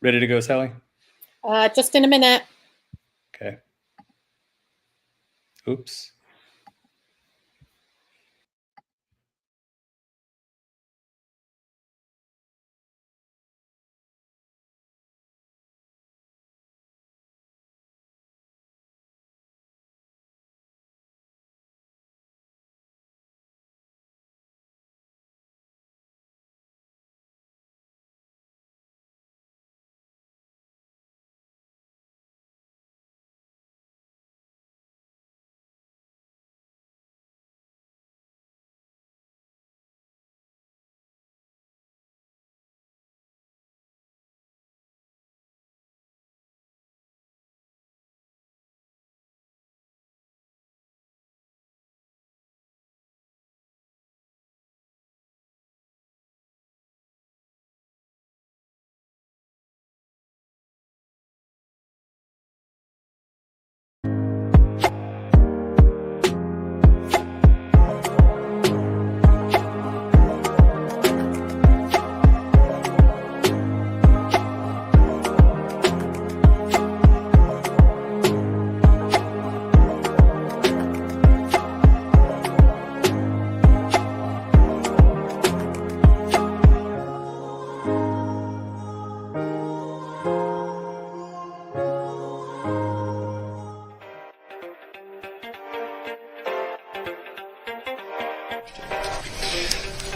Ready to go, Sally? Just in a minute. Okay. Oops.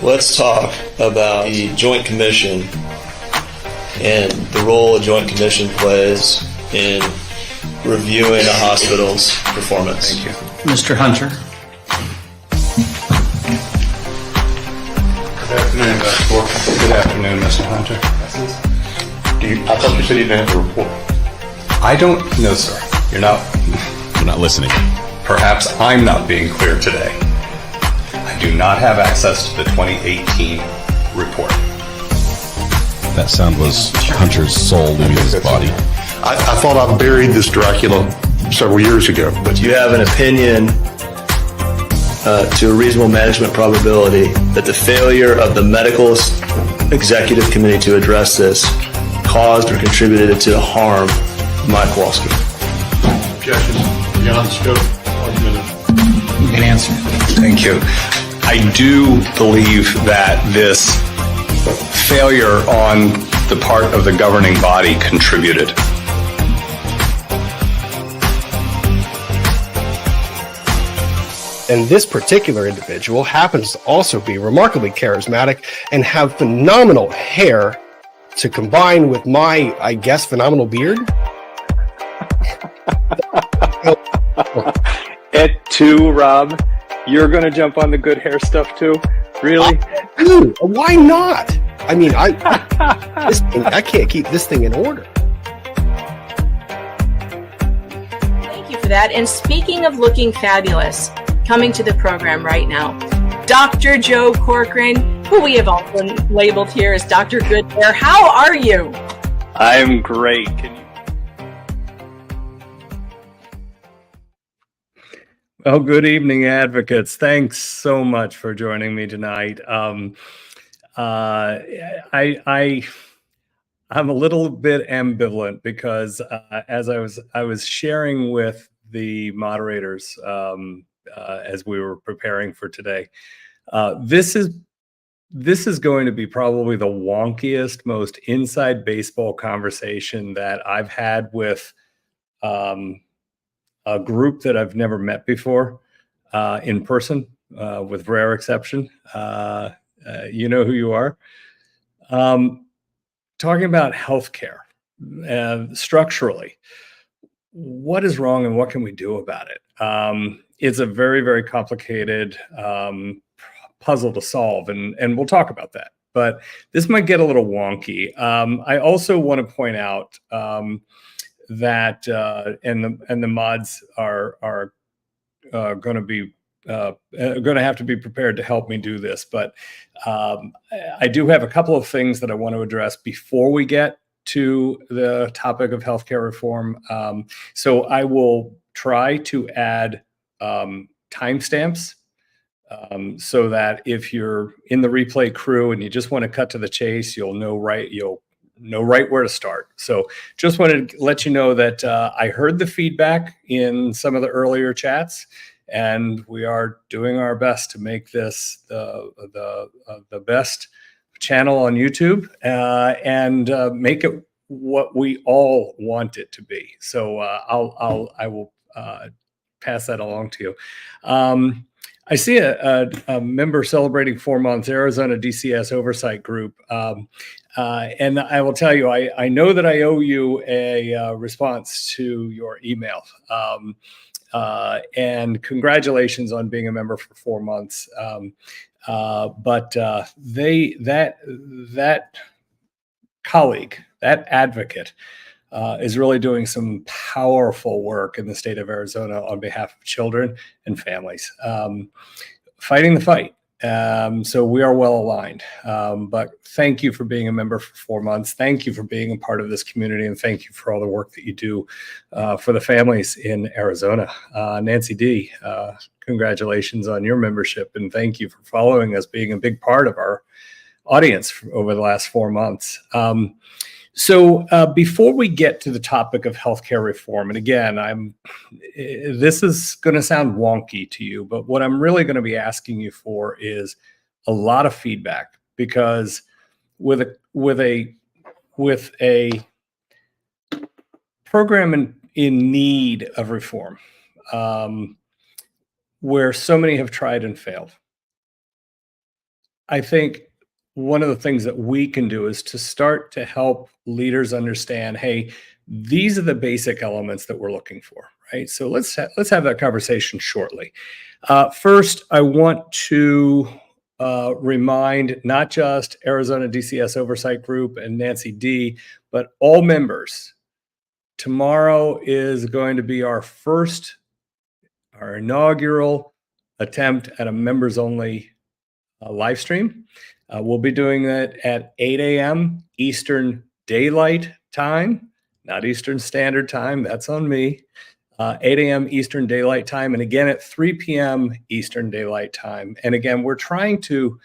Let's talk about the Joint Commission and the role a Joint Commission plays in reviewing a hospital's performance. Thank you. Mr. Hunter. Good afternoon, Dr. Bork. Good afternoon, Mr. Hunter. I thought you said you didn't have a report. I don't know, sir. You're not listening. Perhaps I'm not being clear today. I do not have access to the 2018 report. That sound was Hunter's soul leaving his body. I thought I buried this Dracula several years ago. But you have an opinion to a reasonable management probability that the failure of the medical executive committee to address this caused or contributed to the harm of Mike Kowalski. Objection. Beyond scope. Argument. You can answer. Thank you. I do believe that this failure on the part of the governing body contributed. And this particular individual happens to also be remarkably charismatic and have phenomenal hair to combine with my, I guess, phenomenal beard. At 2, Rob, you're going to jump on the good hair stuff too? Really? Dude, why not? I mean, I can't keep this thing in order. Thank you for that. And speaking of looking fabulous, coming to the program right now, Dr. Joe Corcoran, who we have often labeled here as Dr. Good Hair. How are you? I'm great. Can you? Well, good evening, advocates. Thanks so much for joining me tonight. I'm a little bit ambivalent because as I was sharing with the moderators as we were preparing for today, this is going to be probably the wonkiest, most inside baseball conversation that I've had with a group that I've never met before in person, with rare exception. You know who you are. Talking about healthcare structurally, what is wrong and what can we do about it? It's a very, very complicated puzzle to solve, and we'll talk about that. But this might get a little wonky. I also want to point out that and the mods are going to be going to have to be prepared to help me do this. But I do have a couple of things that I want to address before we get to the topic of healthcare reform. So I will try to add timestamps so that if you're in the replay crew and you just want to cut to the chase, you'll know right where to start. So just wanted to let you know that I heard the feedback in some of the earlier chats, and we are doing our best to make this the best channel on YouTube and make it what we all want it to be. So I will pass that along to you. I see a member celebrating 4 months, Arizona DCS Oversight Group. And I will tell you, I know that I owe you a response to your email. And congratulations on being a member for 4 months. But that colleague, that advocate, is really doing some powerful work in the state of Arizona on behalf of children and families, fighting the fight. So we are well aligned. But thank you for being a member for 4 months. Thank you for being a part of this community, and thank you for all the work that you do for the families in Arizona. Nancy D., congratulations on your membership, and thank you for following us, being a big part of our audience over the last 4 months. So before we get to the topic of healthcare reform, and again, this is going to sound wonky to you, but what I'm really going to be asking you for is a lot of feedback, because with a program in need of reform, where so many have tried and failed, I think one of the things that we can do is to start to help leaders understand, hey, these are the basic elements that we're looking for, right? So let's have that conversation shortly. First, I want to remind not just Arizona DCS Oversight Group and Nancy D., but all members. Tomorrow is going to be our inaugural attempt at a members-only live stream. We'll be doing that at 8 a.m. Eastern Daylight Time, not Eastern Standard Time. That's on me. 8 a.m. Eastern Daylight Time, and again at 3 p.m. Eastern Daylight Time. And again, we're trying to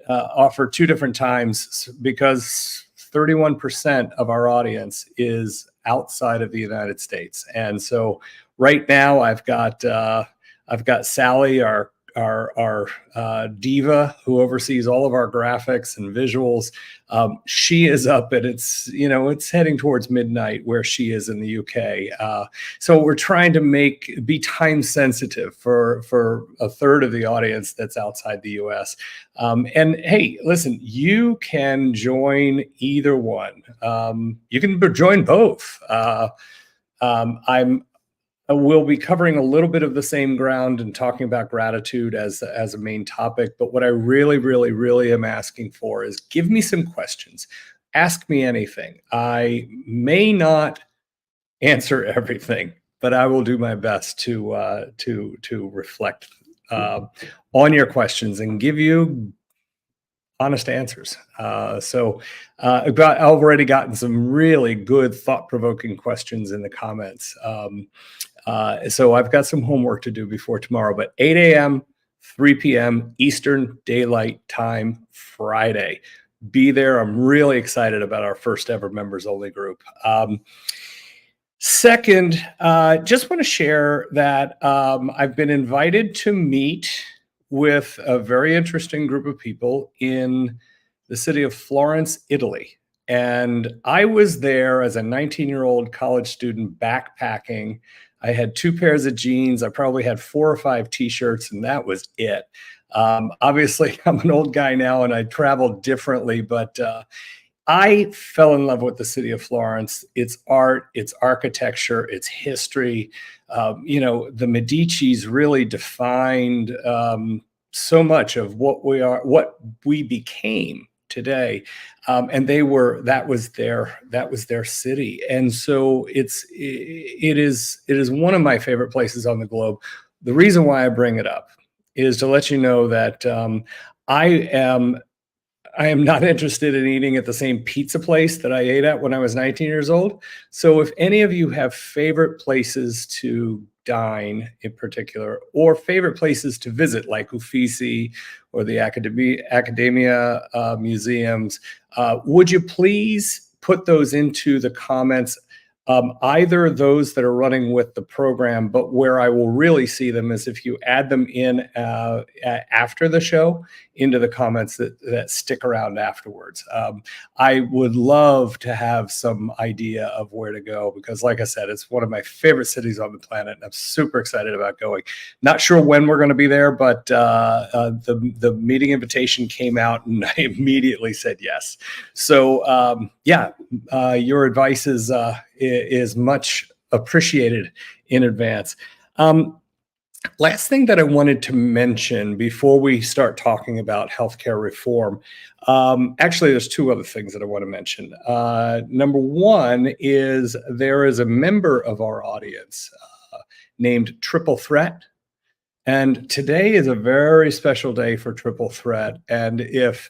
offer 2 different times because 31% of our audience is outside of the United States. And so right now I've got Sally, our diva who oversees all of our graphics and visuals. She is up and it's heading towards midnight where she is in the UK. So we're trying to be time sensitive for a third of the audience that's outside the US. And hey, listen, you can join either one. You can join both. We'll be covering a little bit of the same ground and talking about gratitude as a main topic. But what I really, really, really am asking for is give me some questions. Ask me anything. I may not answer everything, but I will do my best to reflect on your questions and give you honest answers. So I've already gotten some really good thought-provoking questions in the comments. So I've got some homework to do before tomorrow, but 8 a.m., 3 p.m. Eastern Daylight Time, Friday. Be there. I'm really excited about our first ever members only group. Second, just want to share that I've been invited to meet with a very interesting group of people in the city of Florence, Italy. And I was there as a 19-year-old college student backpacking. I had 2 pairs of jeans. I probably had 4 or 5 t-shirts, and that was it. Obviously, I'm an old guy now, and I travel differently, but I fell in love with the city of Florence, its art, its architecture, its history. The Medicis really defined so much of what we became today, and that was their city. And so it is one of my favorite places on the globe. The reason why I bring it up is to let you know that I am not interested in eating at the same pizza place that I ate at when I was 19 years old. So if any of you have favorite places to dine in particular, or favorite places to visit like Uffizi or the Academia museums, would you please put those into the comments. Either those that are running with the program, but where I will really see them is if you add them in after the show into the comments that stick around afterwards. I would love to have some idea of where to go because, like I said, it's one of my favorite cities on the planet, and I'm super excited about going. Not sure when we're going to be there, but the meeting invitation came out, and I immediately said yes. So your advice is much appreciated in advance. Last thing that I wanted to mention before we start talking about healthcare reform, actually, there's two other things that I want to mention. Number one is there is a member of our audience named Triple Threat. And today is a very special day for Triple Threat. And if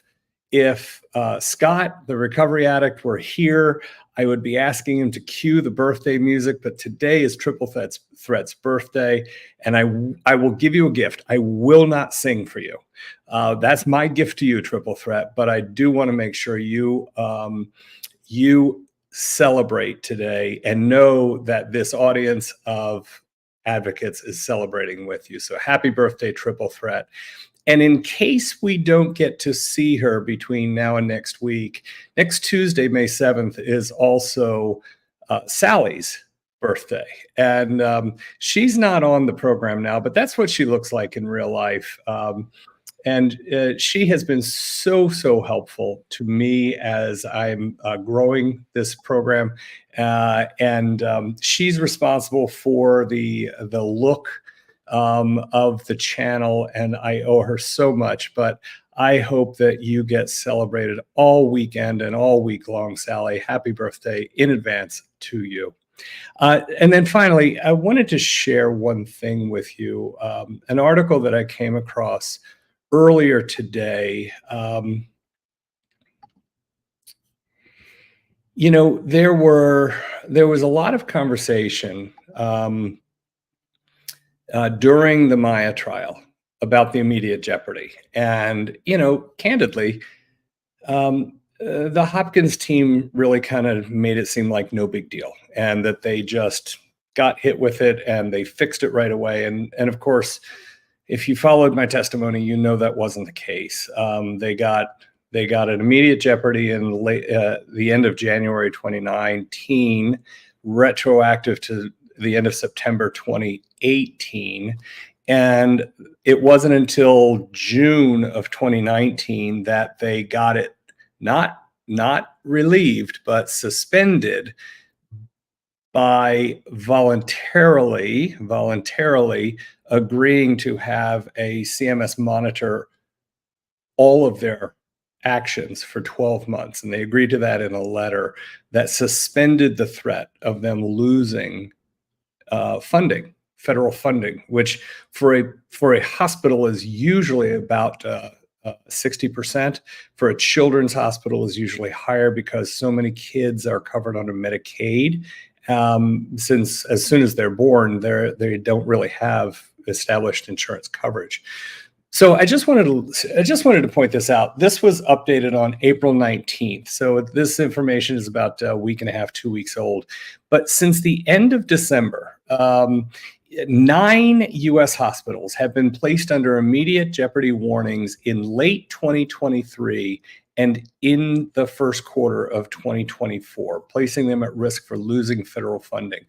Scott, the recovery addict, were here, I would be asking him to cue the birthday music, but today is Triple Threat's birthday, and I will give you a gift. I will not sing for you. That's my gift to you, Triple Threat, but I do want to make sure you celebrate today and know that this audience of advocates is celebrating with you. So happy birthday, Triple Threat. And in case we don't get to see her between now and next week, next Tuesday, May 7th, is also Sally's birthday. And she's not on the program now, but that's what she looks like in real life. And she has been so helpful to me as I'm growing this program. And she's responsible for the look of the channel, and I owe her so much, but I hope that you get celebrated all weekend and all week long, Sally. Happy birthday in advance to you. And then finally, I wanted to share one thing with you, an article that I came across earlier today. There was a lot of conversation during the Maya trial about the immediate jeopardy. And, candidly, the Hopkins team really kind of made it seem like no big deal and that they just got hit with it and they fixed it right away. And of course, if you followed my testimony, you know that wasn't the case. They got an immediate jeopardy in the end of January 2019, retroactive to the end of September 2018. And it wasn't until June of 2019 that they got it not relieved, but suspended by voluntarily agreeing to have a CMS monitor all of their actions for 12 months. And they agreed to that in a letter that suspended the threat of them losing funding, federal funding, which for a hospital is usually about 60%. For a children's hospital is usually higher because so many kids are covered under Medicaid. Since as soon as they're born, they don't really have established insurance coverage. So I just wanted to point this out. This was updated on April 19th. So this information is about a week and a half, 2 weeks old. But since the end of December, 9 U.S. hospitals have been placed under immediate jeopardy warnings in late 2023 and in the first quarter of 2024, placing them at risk for losing federal funding.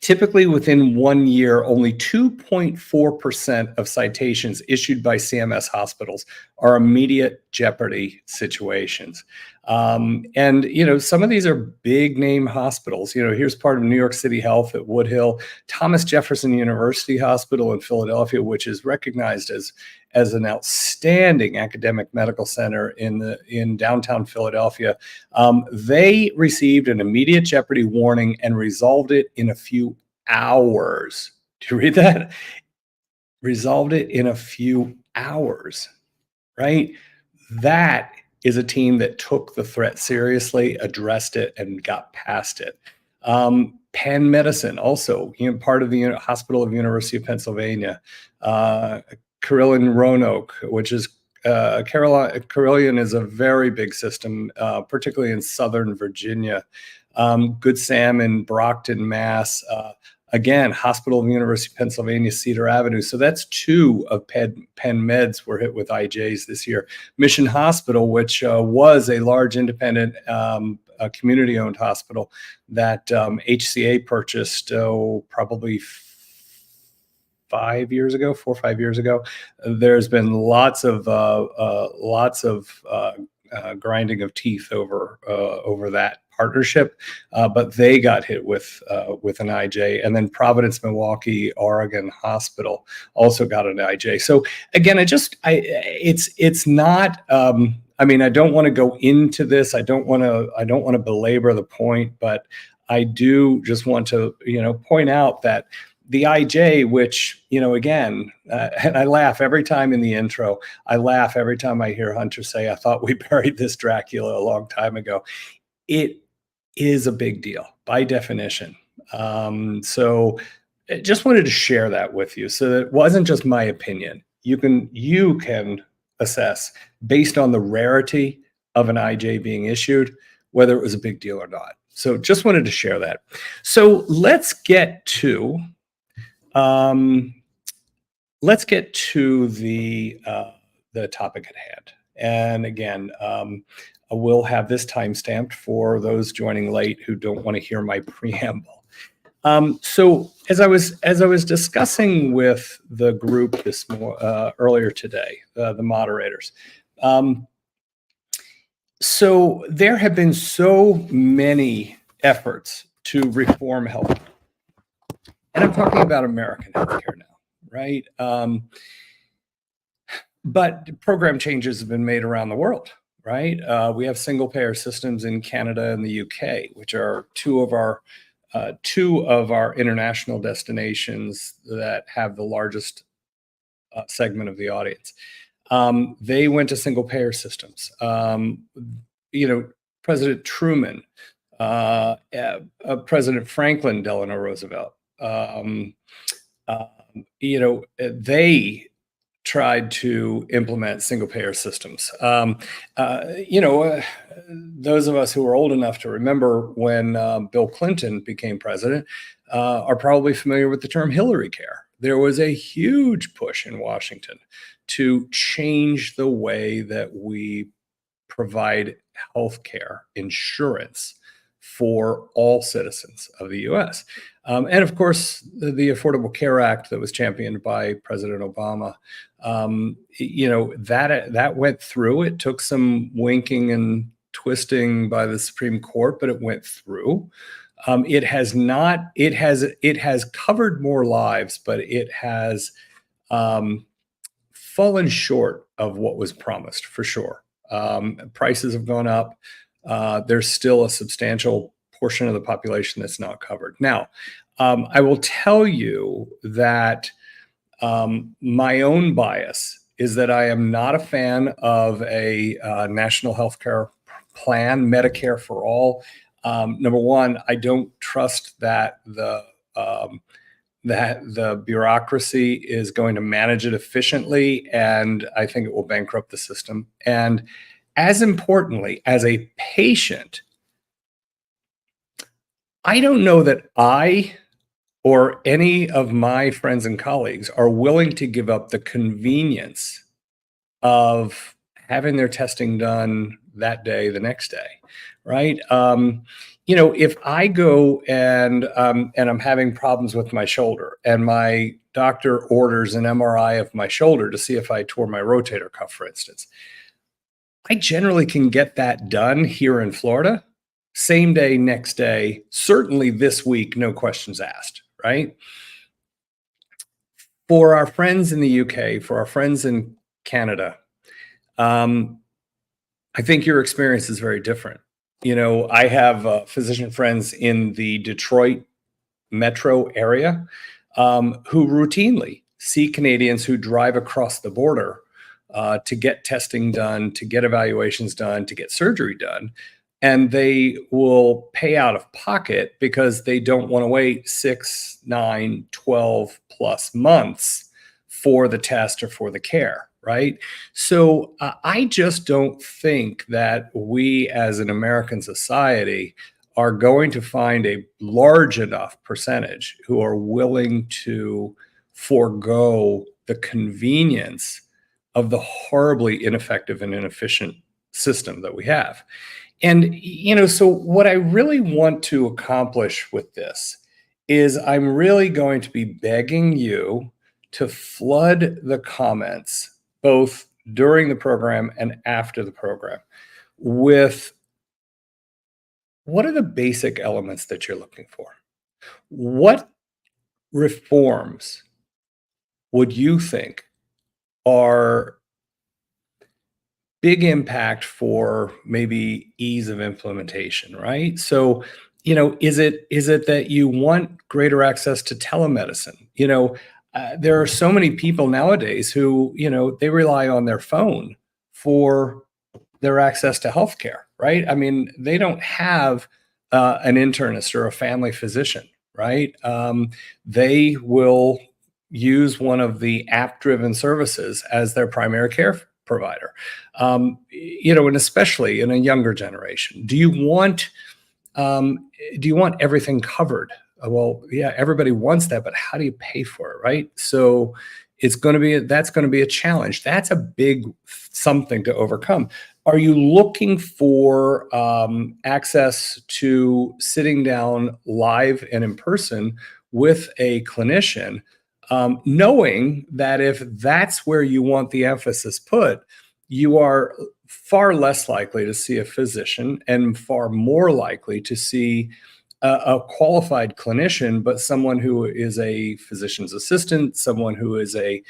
Typically within 1 year, only 2.4% of citations issued by CMS hospitals are immediate jeopardy situations. And, some of these are big name hospitals. Here's part of New York City Health at Woodhill, Thomas Jefferson University Hospital in Philadelphia, which is recognized as an outstanding academic medical center in downtown Philadelphia. They received an immediate jeopardy warning and resolved it in a few hours. Do you read that? Resolved it in a few hours, right? That is a team that took the threat seriously, addressed it, and got past it. Penn Medicine, also part of the Hospital of University of Pennsylvania. Carillon Roanoke, which is Carilion is a very big system, particularly in Southern Virginia. Good Sam in Brockton, Mass. Again, Hospital of the University of Pennsylvania, Cedar Avenue. So that's 2 of Penn Meds were hit with IJs this year. Mission Hospital, which was a large independent a community-owned hospital that HCA purchased probably 5 years ago, 4 or 5 years ago. There's been lots of grinding of teeth over that partnership, but they got hit with an IJ, and then Providence, Milwaukee, Oregon Hospital also got an IJ. So again, it's not. I mean, I don't want to go into this. I don't want to belabor the point, but I do just want to point out that the IJ, which, again, and I laugh every time in the intro, I laugh every time I hear Hunter say, I thought we buried this Dracula a long time ago. It is a big deal by definition. So I just wanted to share that with you so that it wasn't just my opinion. You can assess based on the rarity of an IJ being issued, whether it was a big deal or not. So just wanted to share that. So let's get to the topic at hand. And again, we'll have this time stamped for those joining late who don't want to hear my preamble. So as I was discussing with the group earlier today, the moderators, so there have been so many efforts to reform healthcare. And I'm talking about American healthcare now, right? But program changes have been made around the world, right? We have single payer systems in Canada and the UK, which are two of our international destinations that have the largest segment of the audience. They went to single payer systems. President Truman, President Franklin Delano Roosevelt, they tried to implement single payer systems. Those of us who are old enough to remember when Bill Clinton became president are probably familiar with the term Hillary Care. There was a huge push in Washington to change the way that we provide healthcare insurance for all citizens of the U.S. And of course, the Affordable Care Act that was championed by President Obama, that went through. It took some winking and twisting by the Supreme Court, but it went through. It has covered more lives, but it has fallen short of what was promised, for sure. Prices have gone up. There's still a substantial portion of the population that's not covered. Now, I will tell you that my own bias is that I am not a fan of a national health care plan, Medicare for all. Number one, I don't trust that the bureaucracy is going to manage it efficiently, and I think it will bankrupt the system. And as importantly, as a patient, I don't know that I or any of my friends and colleagues are willing to give up the convenience of having their testing done that day, the next day, right? If I go and I'm having problems with my shoulder and my doctor orders an MRI of my shoulder to see if I tore my rotator cuff, for instance, I generally can get that done here in Florida, same day, next day, certainly this week, no questions asked, right? For our friends in the UK, for our friends in Canada, I think your experience is very different. I have physician friends in the Detroit metro area who routinely see Canadians who drive across the border to get testing done, to get evaluations done, to get surgery done. And they will pay out of pocket because they don't want to wait 6, 9, 12 plus months for the test or for the care, right? So I just don't think that we as an American society are going to find a large enough percentage who are willing to forego the convenience of the horribly ineffective and inefficient system that we have. And, so what I really want to accomplish with this is I'm really going to be begging you to flood the comments, both during the program and after the program, with what are the basic elements that you're looking for? What reforms would you think are big impact for maybe ease of implementation, right? So, is it that you want greater access to telemedicine? There are so many people nowadays who, they rely on their phone for their access to healthcare, right? I mean, they don't have an internist or a family physician, right? They will use one of the app-driven services as their primary care provider, and especially in a younger generation. Do you want everything covered? Well, yeah, everybody wants that, but how do you pay for it, right? So that's going to be a challenge. That's a big something to overcome. Are you looking for access to sitting down live and in person with a clinician, knowing that if that's where you want the emphasis put, you are far less likely to see a physician and far more likely to see a qualified clinician, but someone who is a physician's assistant, someone who is a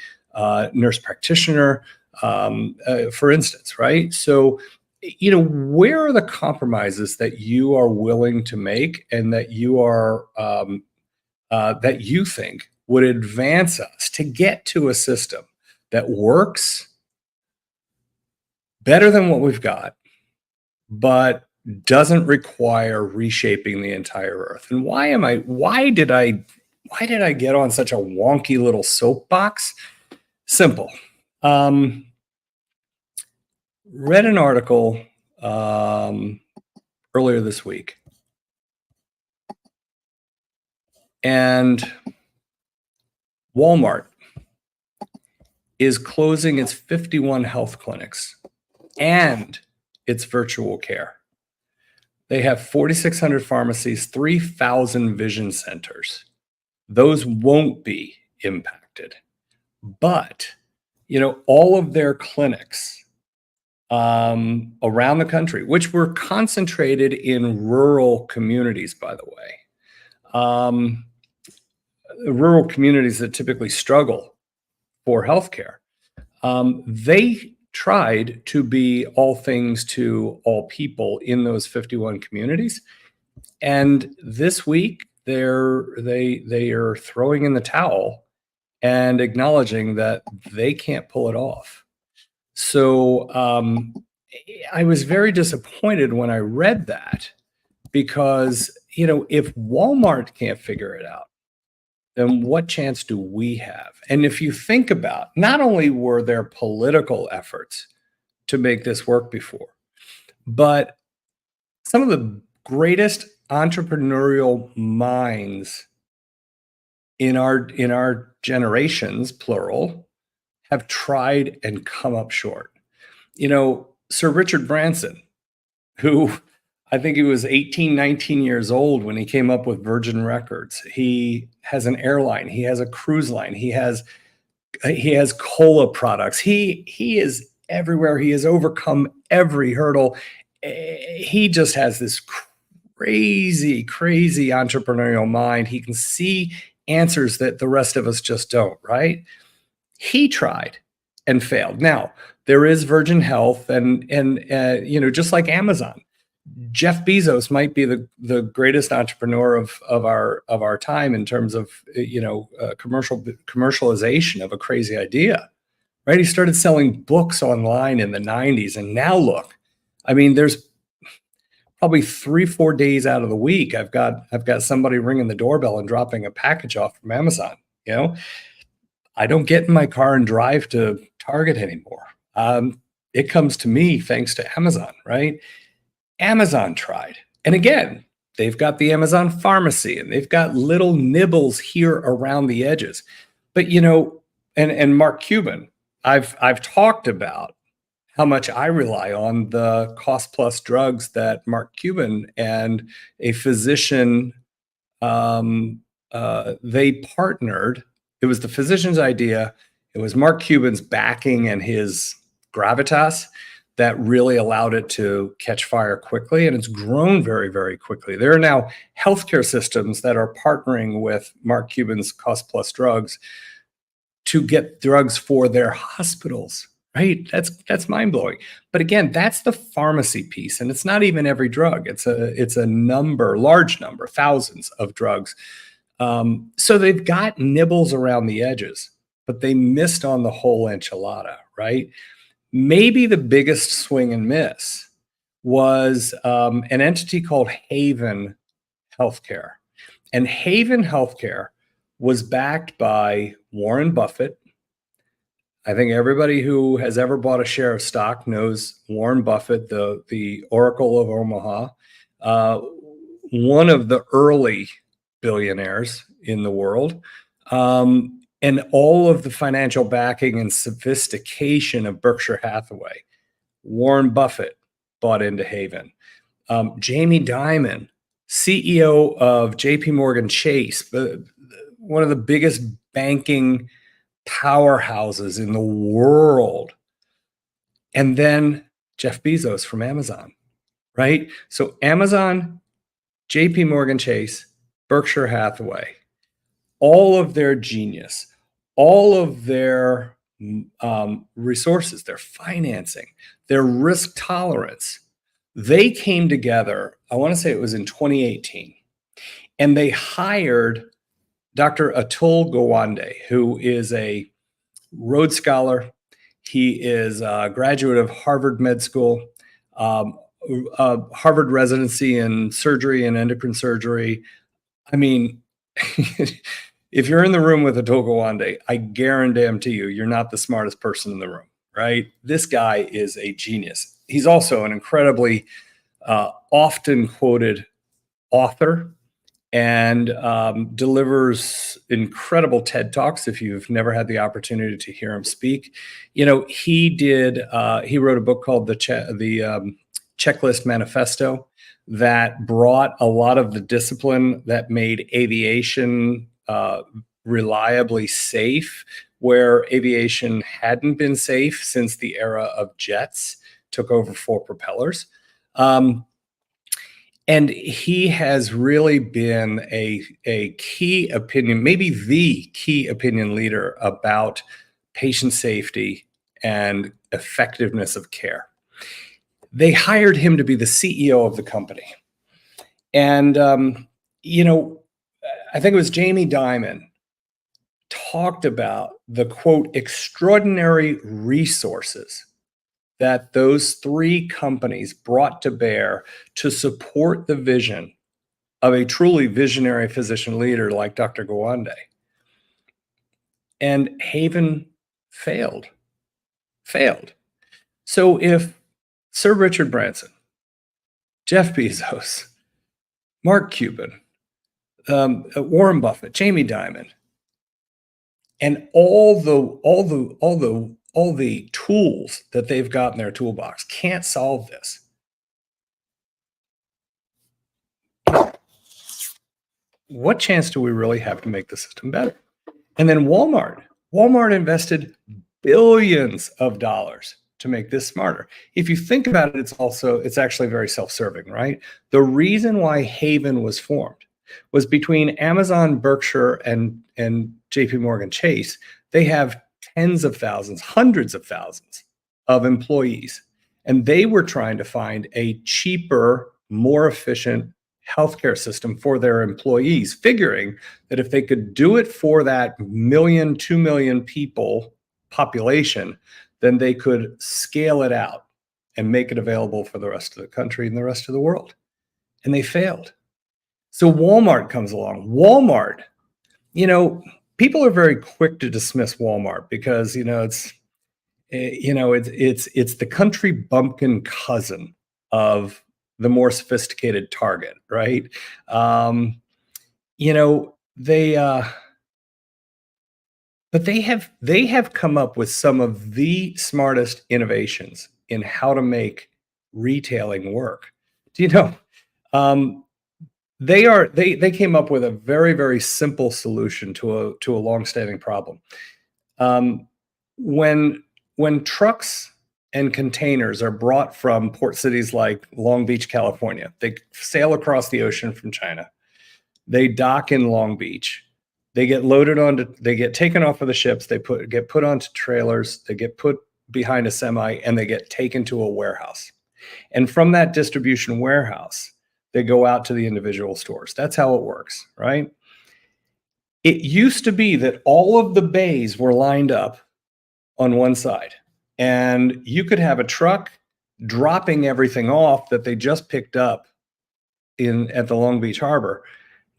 nurse practitioner, for instance, right? So, where are the compromises that you are willing to make and that you are that you think would advance us to get to a system that works better than what we've got, but doesn't require reshaping the entire earth? And why did I get on such a wonky little soapbox? Simple. Read an article earlier this week, and Walmart is closing its 51 health clinics and its virtual care. They have 4,600 pharmacies, 3,000 vision centers. Those won't be impacted. But, all of their clinics around the country, which were concentrated in rural communities, by the way, rural communities that typically struggle for healthcare, they tried to be all things to all people in those 51 communities. And this week, they are throwing in the towel and acknowledging that they can't pull it off. So I was very disappointed when I read that, because, if Walmart can't figure it out, then what chance do we have? And if you think about, not only were there political efforts to make this work before, but some of the greatest entrepreneurial minds in our generations, plural, have tried and come up short. Sir Richard Branson, who I think he was 18, 19 years old when he came up with Virgin Records. He has an airline. He has a cruise line. He has cola products. He is everywhere. He has overcome every hurdle. He just has this crazy entrepreneurial mind. He can see answers that the rest of us just don't, right? He tried and failed. Now, there is Virgin Health and just like Amazon, Jeff Bezos might be the greatest entrepreneur of our time in terms of commercialization of a crazy idea, right? He started selling books online in the 90s, and now look, I mean, there's probably 3-4 days out of the week I've got somebody ringing the doorbell and dropping a package off from Amazon. I don't get in my car and drive to Target anymore. It comes to me thanks to Amazon, right? Amazon tried. And again, they've got the Amazon pharmacy and they've got little nibbles here around the edges. But, you know, and Mark Cuban, I've talked about how much I rely on the cost plus drugs that Mark Cuban and a physician, they partnered. It was the physician's idea. It was Mark Cuban's backing and his gravitas that really allowed it to catch fire quickly. And it's grown very, very quickly. There are now healthcare systems that are partnering with Mark Cuban's cost plus drugs to get drugs for their hospitals, right? That's mind-blowing. But again, that's the pharmacy piece. And it's not even every drug. It's a large number, thousands of drugs. So they've got nibbles around the edges, but they missed on the whole enchilada, right? Maybe the biggest swing and miss was an entity called Haven Healthcare. And Haven Healthcare was backed by Warren Buffett. I think everybody who has ever bought a share of stock knows Warren Buffett, the Oracle of Omaha, one of the early billionaires in the world. And all of the financial backing and sophistication of Berkshire Hathaway. Warren Buffett bought into Haven. Jamie Dimon, CEO of JP Morgan Chase, one of the biggest banking powerhouses in the world. And then Jeff Bezos from Amazon, right? So Amazon, JP Morgan Chase, Berkshire Hathaway, all of their genius, all of their resources, their financing, their risk tolerance, they came together, I want to say it was in 2018, and they hired Dr. Atul Gawande, who is a Rhodes Scholar. He is a graduate of Harvard Med School, Harvard residency in surgery and endocrine surgery. I mean, if you're in the room with Atul Gawande, I guarantee you, you're not the smartest person in the room, right? This guy is a genius. He's also an incredibly often quoted author and delivers incredible TED Talks. If you've never had the opportunity to hear him speak, you know, he wrote a book called the Checklist Manifesto that brought a lot of the discipline that made aviation reliably safe, where aviation hadn't been safe since the era of jets took over for propellers. And he has really been a key opinion, maybe the key opinion leader about patient safety and effectiveness of care. They hired him to be the CEO of the company. And, you know, I think it was Jamie Dimon talked about the, quote, extraordinary resources that those three companies brought to bear to support the vision of a truly visionary physician leader like Dr. Gawande. And Haven failed. So if Sir Richard Branson, Jeff Bezos, Mark Cuban, Warren Buffett, Jamie Dimon, and all the tools that they've got in their toolbox can't solve this, what chance do we really have to make the system better? And then Walmart invested billions of dollars to make this smarter. If you think about it, it's actually very self-serving, right? The reason why Haven was formed was between Amazon, Berkshire, and JP Morgan Chase. They have tens of thousands, hundreds of thousands of employees. And they were trying to find a cheaper, more efficient healthcare system for their employees, figuring that if they could do it for that 2 million people population, then they could scale it out and make it available for the rest of the country and the rest of the world. And they failed. So Walmart comes along. Walmart, you know, people are very quick to dismiss Walmart because it's the country bumpkin cousin of the more sophisticated Target, right? But they have come up with some of the smartest innovations in how to make retailing work. Do you know? They came up with a very, very simple solution to a longstanding problem. When trucks and containers are brought from port cities like Long Beach, California, they sail across the ocean from China. They dock in Long Beach. They get they get taken off of the ships. They get put onto trailers. They get put behind a semi, and they get taken to a warehouse. And from that distribution warehouse, they go out to the individual stores. That's how it works, right? It used to be that all of the bays were lined up on one side, and you could have a truck dropping everything off that they just picked up at the Long Beach Harbor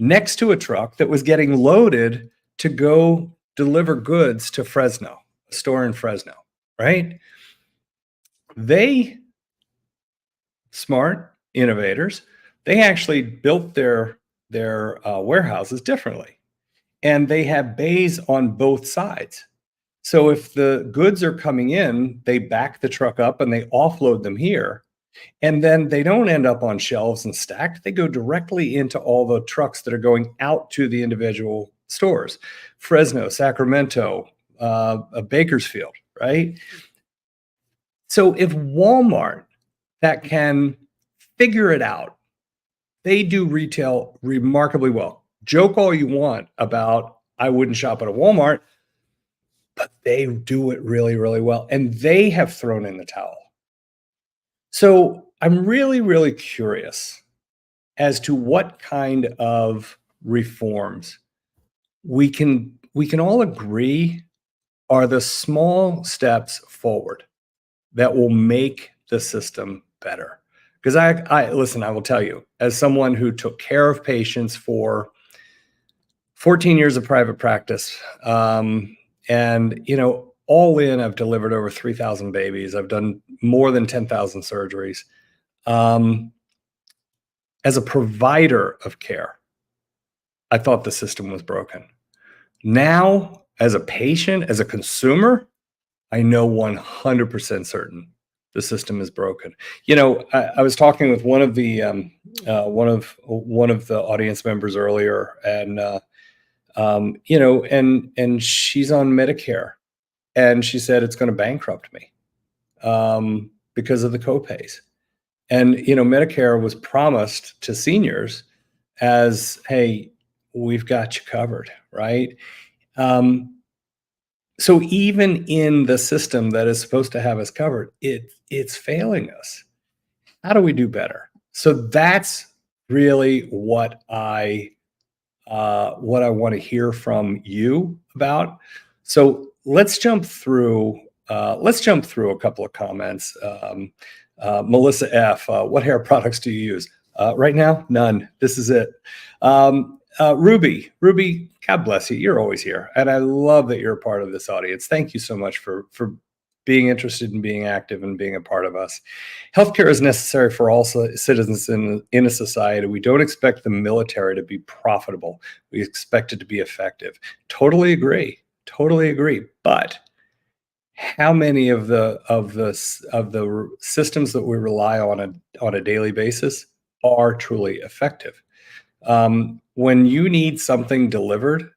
next to a truck that was getting loaded to go deliver goods to Fresno, a store in Fresno, right? They, smart innovators, they actually built their warehouses differently, and they have bays on both sides. So if the goods are coming in, they back the truck up and they offload them here. And then they don't end up on shelves and stacked. They go directly into all the trucks that are going out to the individual stores. Fresno, Sacramento, Bakersfield, right? So if Walmart that can figure it out, they do retail remarkably well. Joke all you want about I wouldn't shop at a Walmart, but they do it really, really well. And they have thrown in the towel. So I'm really, really curious as to what kind of reforms we can all agree are the small steps forward that will make the system better. Because I listen, I will tell you, as someone who took care of patients for 14 years of private practice, and all in, I've delivered over 3,000 babies. I've done more than 10,000 surgeries. As a provider of care, I thought the system was broken. Now, as a patient, as a consumer, I know 100% certain the system is broken. I was talking with one of the audience members earlier, and and she's on Medicare. And she said it's going to bankrupt me because of the copays. And, Medicare was promised to seniors as, hey, we've got you covered, right? So even in the system that is supposed to have us covered, it's failing us. How do we do better? So that's really what I want to hear from you about. So let's jump through a couple of comments. Melissa F, what hair products do you use? Right now, none. This is it. Ruby, God bless you. You're always here. And I love that you're a part of this audience. Thank you so much for being interested in being active and being a part of us. Healthcare is necessary for all citizens in a society. We don't expect the military to be profitable. We expect it to be effective. Totally agree. But how many of the systems that we rely on a daily basis are truly effective? When you need something delivered,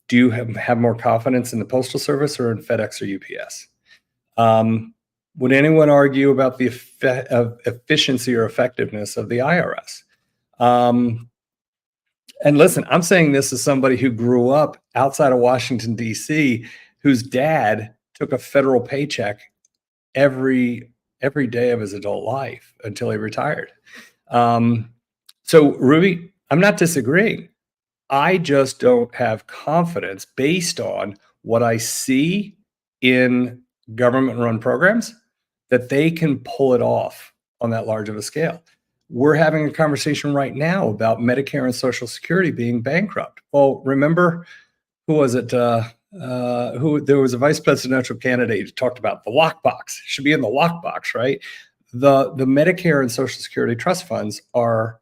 do you have more confidence in the Postal Service or in FedEx or UPS? Would anyone argue about the efficiency or effectiveness of the IRS? And listen, I'm saying this as somebody who grew up outside of Washington, D.C., whose dad took a federal paycheck every day of his adult life until he retired. So, Ruby, I'm not disagreeing. I just don't have confidence based on what I see in government-run programs that they can pull it off on that large of a scale. We're having a conversation right now about Medicare and Social Security being bankrupt. Well, remember who was it? Who there was a vice presidential candidate who talked about the lockbox. It should be in the lockbox, right? The Medicare and Social Security trust funds are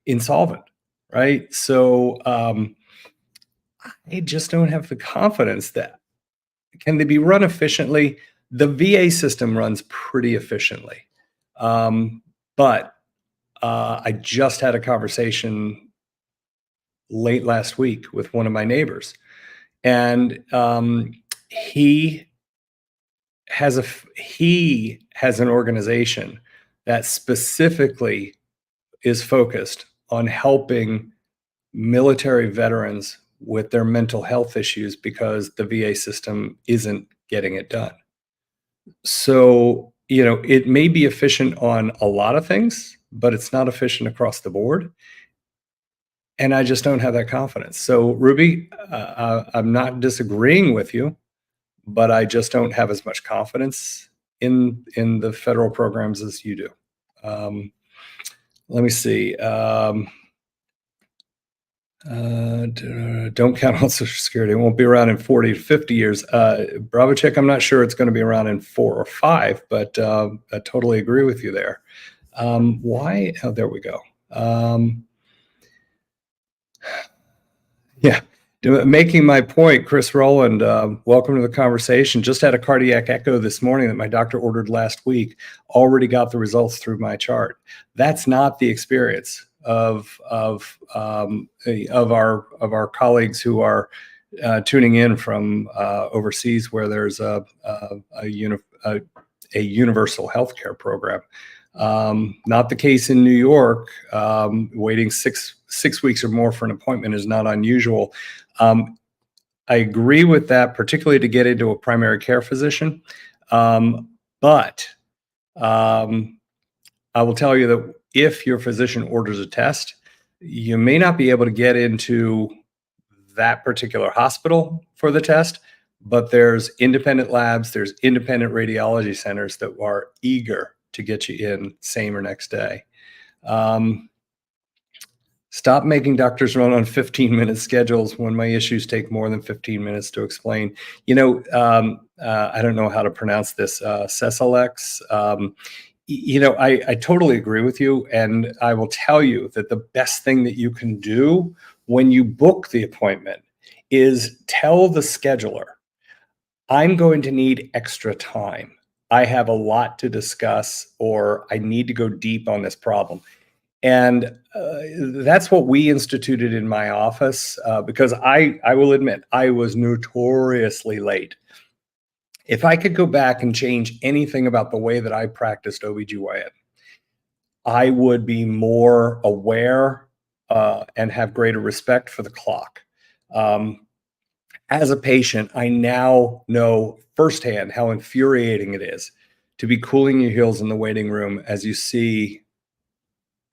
insolvent, right? So I just don't have the confidence that can they be run efficiently. The VA system runs pretty efficiently, but I just had a conversation late last week with one of my neighbors, and he has an organization that specifically is focused on helping military veterans with their mental health issues because the VA system isn't getting it done. So, it may be efficient on a lot of things, but it's not efficient across the board. And I just don't have that confidence. So, Ruby, I'm not disagreeing with you, but I just don't have as much confidence in the federal programs as you do. Let me see. Don't count on Social Security. It won't be around in 40 to 50 years. Bravo Chick, I'm not sure it's going to be around in 4 or 5, but I totally agree with you there. Why? Oh, there we go. Yeah. Making my point, Chris Rowland, welcome to the conversation. Just had a cardiac echo this morning that my doctor ordered last week. Already got the results through my chart. That's not the experience of our colleagues who are tuning in from overseas, where there's a universal healthcare program. Not the case in New York. Waiting six weeks or more for an appointment is not unusual. I agree with that, particularly to get into a primary care physician. But I will tell you that if your physician orders a test, you may not be able to get into that particular hospital for the test, but there's independent labs, there's independent radiology centers that are eager to get you in same or next day. Stop making doctors run on 15-minute schedules when my issues take more than 15 minutes to explain. I don't know how to pronounce this, Cesilex. I totally agree with you. And I will tell you that the best thing that you can do when you book the appointment is tell the scheduler, I'm going to need extra time. I have a lot to discuss, or I need to go deep on this problem. And that's what we instituted in my office, because I will admit I was notoriously late. If I could go back and change anything about the way that I practiced OBGYN, I would be more aware and have greater respect for the clock. As a patient, I now know firsthand how infuriating it is to be cooling your heels in the waiting room as you see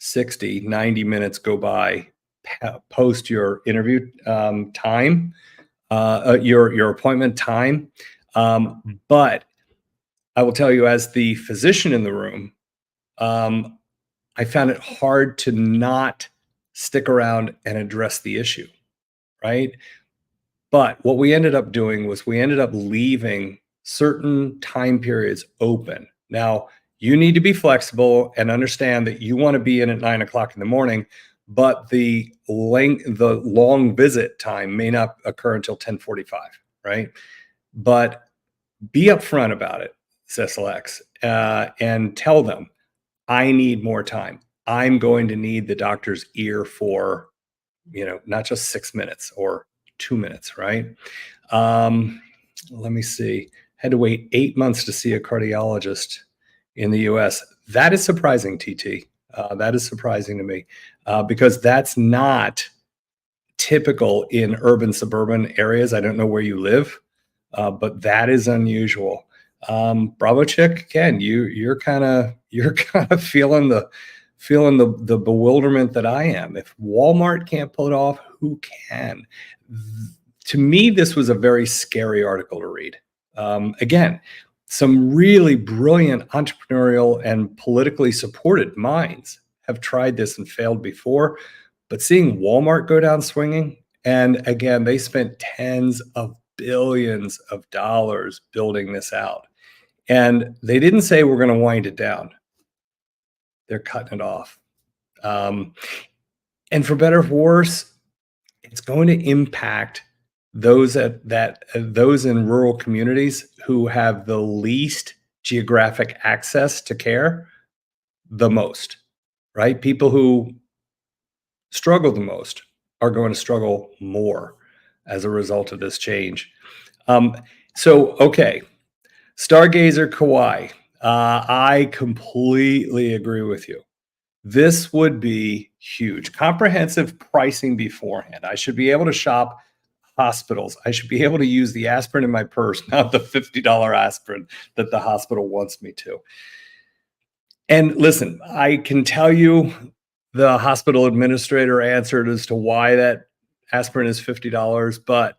60, 90 minutes go by post your interview time, your appointment time. But I will tell you, as the physician in the room, I found it hard to not stick around and address the issue, right? But what we ended up doing was we ended up leaving certain time periods open. Now, you need to be flexible and understand that you want to be in at 9 o'clock in the morning, but the long visit time may not occur until 10:45, right? But be upfront about it, Cesilex, and tell them, I need more time. I'm going to need the doctor's ear for, not just 6 minutes or 2 minutes, right? Let me see. Had to wait 8 months to see a cardiologist in the US. That is surprising, TT. That is surprising to me, because that's not typical in urban, suburban areas. I don't know where you live, but that is unusual. Bravo Chick, again, you're kind of feeling the bewilderment that I am. If Walmart can't pull it off, who can? To me, this was a very scary article to read. Again, some really brilliant entrepreneurial and politically supported minds have tried this and failed before, but seeing Walmart go down swinging And again, they spent tens of billions of dollars building this out. And they didn't say we're going to wind it down. They're cutting it off. And for better or for worse, it's going to impact those those in rural communities who have the least geographic access to care the most, right? People who struggle the most are going to struggle more as a result of this change. Okay, Stargazer Kauai, I completely agree with you. This would be huge. Comprehensive pricing beforehand. I should be able to shop hospitals. I should be able to use the aspirin in my purse, not the $50 aspirin that the hospital wants me to. And listen, I can tell you the hospital administrator answered as to why that aspirin is $50, but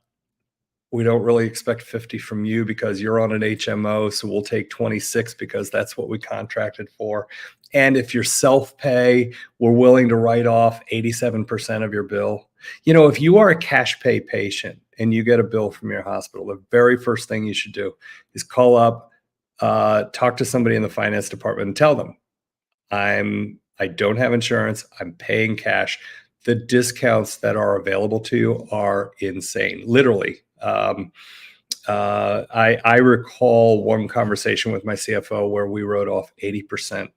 we don't really expect 50 from you because you're on an HMO, so we'll take 26 because that's what we contracted for. And if you're self-pay, we're willing to write off 87% of your bill. You know, if you are a cash pay patient and you get a bill from your hospital, the very first thing you should do is call up, talk to somebody in the finance department and tell them, I don't have insurance, I'm paying cash. The discounts that are available to you are insane, literally. I recall one conversation with my CFO where we wrote off 87%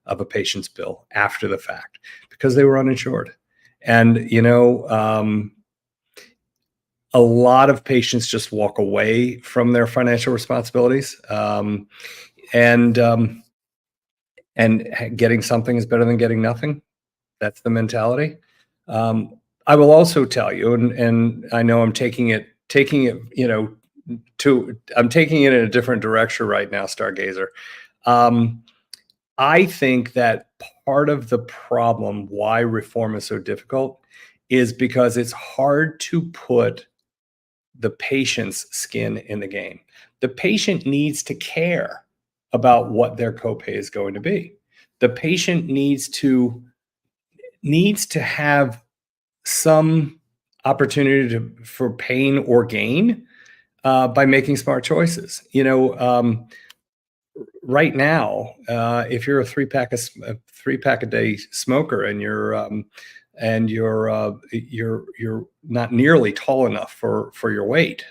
of a patient's bill after the fact because they were uninsured. And, you know, a lot of patients just walk away from their financial responsibilities. And getting something is better than getting nothing. That's the mentality. I will also tell you, and I know I'm taking it, you know, I'm taking it in a different direction right now, Stargazer. I think that part of the problem why reform is so difficult is because it's hard to put the patient's skin in the game. The patient needs to care about what their copay is going to be. The patient needs to have some opportunity for pain or gain by making smart choices. You know, right now, if you're a three pack a day smoker and you're not nearly tall enough for your weight,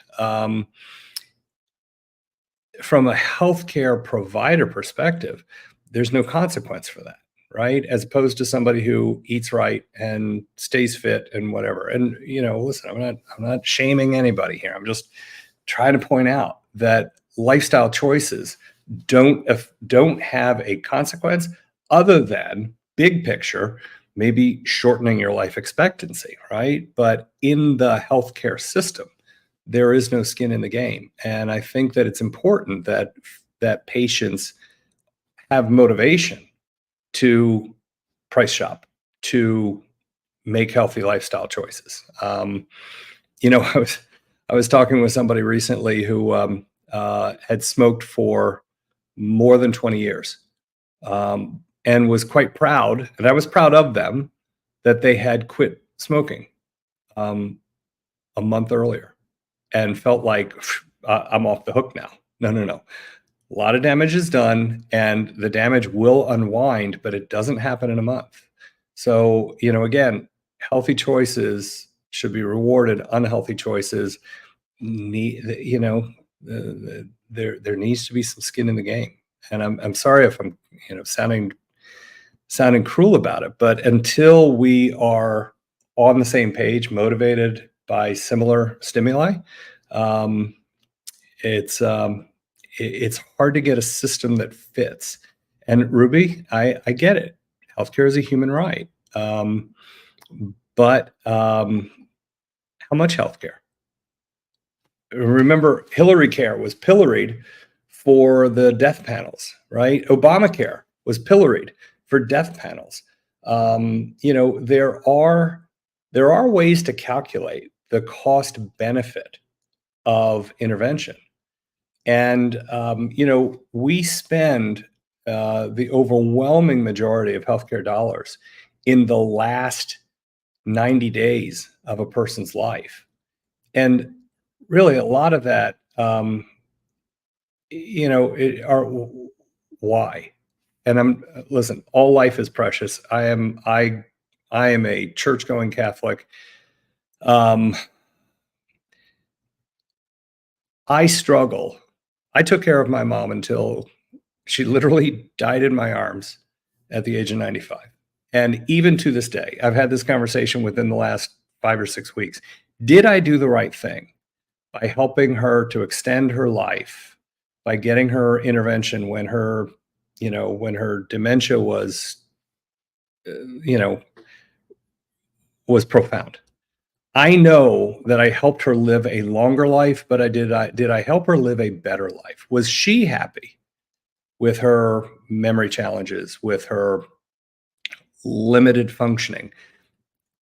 from a healthcare provider perspective, there's no consequence for that, right? As opposed to somebody who eats right and stays fit and whatever. And, you know, listen, I'm not shaming anybody here. I'm just trying to point out that lifestyle choices don't have a consequence other than big picture, maybe shortening your life expectancy, right? But in the healthcare system, there is no skin in the game. And I think that it's important that patients have motivation to price shop, to make healthy lifestyle choices. You know, I was talking with somebody recently who had smoked for more than 20 years and was quite proud, and I was proud of them, that they had quit smoking a month earlier and felt like I'm off the hook now. No. A lot of damage is done and the damage will unwind, but it doesn't happen in a month. So, you know, again, healthy choices should be rewarded. Unhealthy choices there needs to be some skin in the game. And I'm sorry if I'm, you know, sounding cruel about it, but until we are on the same page, motivated by similar stimuli, it's hard to get a system that fits. And Ruby, I get it. Healthcare is a human right. But how much healthcare? Remember, Hillary Care was pilloried for the death panels, right? Obamacare was pilloried for death panels. You know, there are ways to calculate the cost benefit of intervention. And, you know, we spend the overwhelming majority of healthcare dollars in the last 90 days of a person's life. And really a lot of that, why? And listen, all life is precious. I am a church-going Catholic. I struggle. I took care of my mom until she literally died in my arms at the age of 95. And even to this day, I've had this conversation within the last 5 or 6 weeks. Did I do the right thing by helping her to extend her life, by getting her intervention when her dementia was, was profound? I know that I helped her live a longer life, but did I help her live a better life? Was she happy with her memory challenges, with her limited functioning?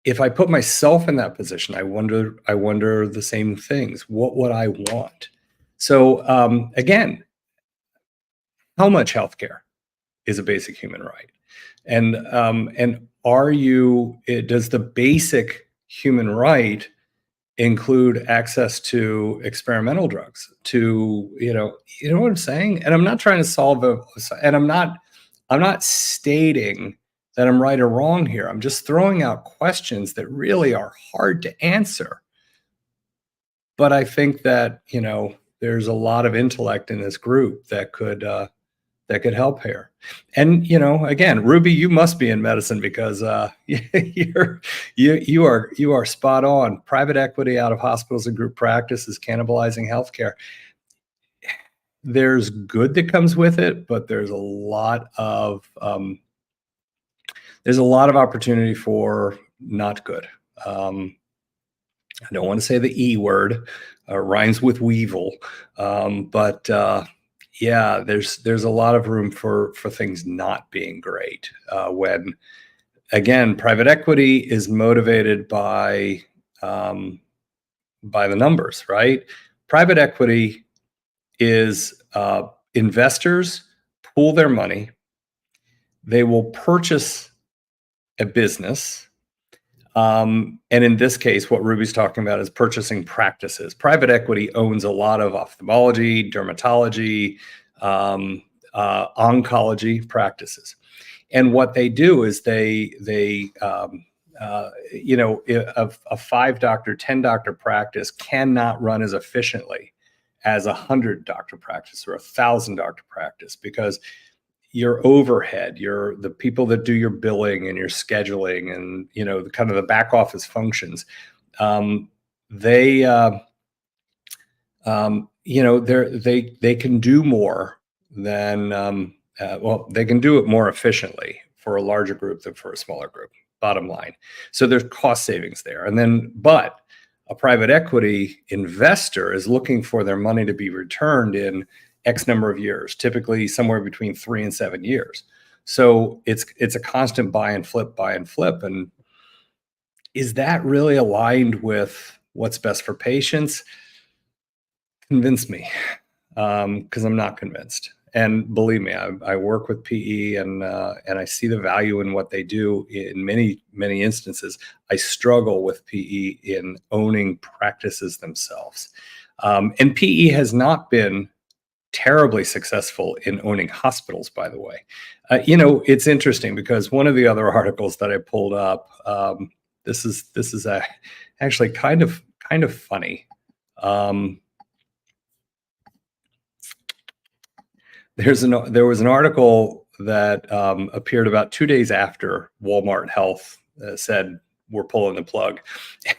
If I put myself in that position, I wonder the same things. What would I want? So again, how much healthcare is a basic human right? And does the basic human right include access to experimental drugs, to, you know what I'm saying? And I'm not trying to I'm not stating that I'm right or wrong here. I'm just throwing out questions that really are hard to answer. But I think that, there's a lot of intellect in this group that could help here. And, again, Ruby, you must be in medicine because you are spot on. Private equity out of hospitals and group practice is cannibalizing healthcare. There's good that comes with it, but there's a lot of opportunity for not good. I don't want to say the E word, rhymes with weevil, but yeah, there's a lot of room for things not being great when, again, private equity is motivated by the numbers, right? Private equity is investors pool their money. They will purchase a business. And in this case, what Ruby's talking about is purchasing practices. Private equity owns a lot of ophthalmology, dermatology, oncology practices. And what they do is a 5-doctor, 10-doctor practice cannot run as efficiently as a 100-doctor practice or a 1,000-doctor practice, because your overhead, the people that do your billing and your scheduling and, kind of the back office functions, they can do more than, they can do it more efficiently for a larger group than for a smaller group, bottom line. So there's cost savings there. And then, but a private equity investor is looking for their money to be returned in X number of years, typically somewhere between 3 and 7 years. So it's a constant buy and flip. And is that really aligned with what's best for patients? Convince me, because I'm not convinced. And believe me, I work with PE and I see the value in what they do in many, many instances. I struggle with PE in owning practices themselves. And PE has not been terribly successul in owning hospitals, by the way. It's interesting because one of the other articles that I pulled up, this is actually kind of funny. There was an article that appeared about 2 days after Walmart Health said we're pulling the plug,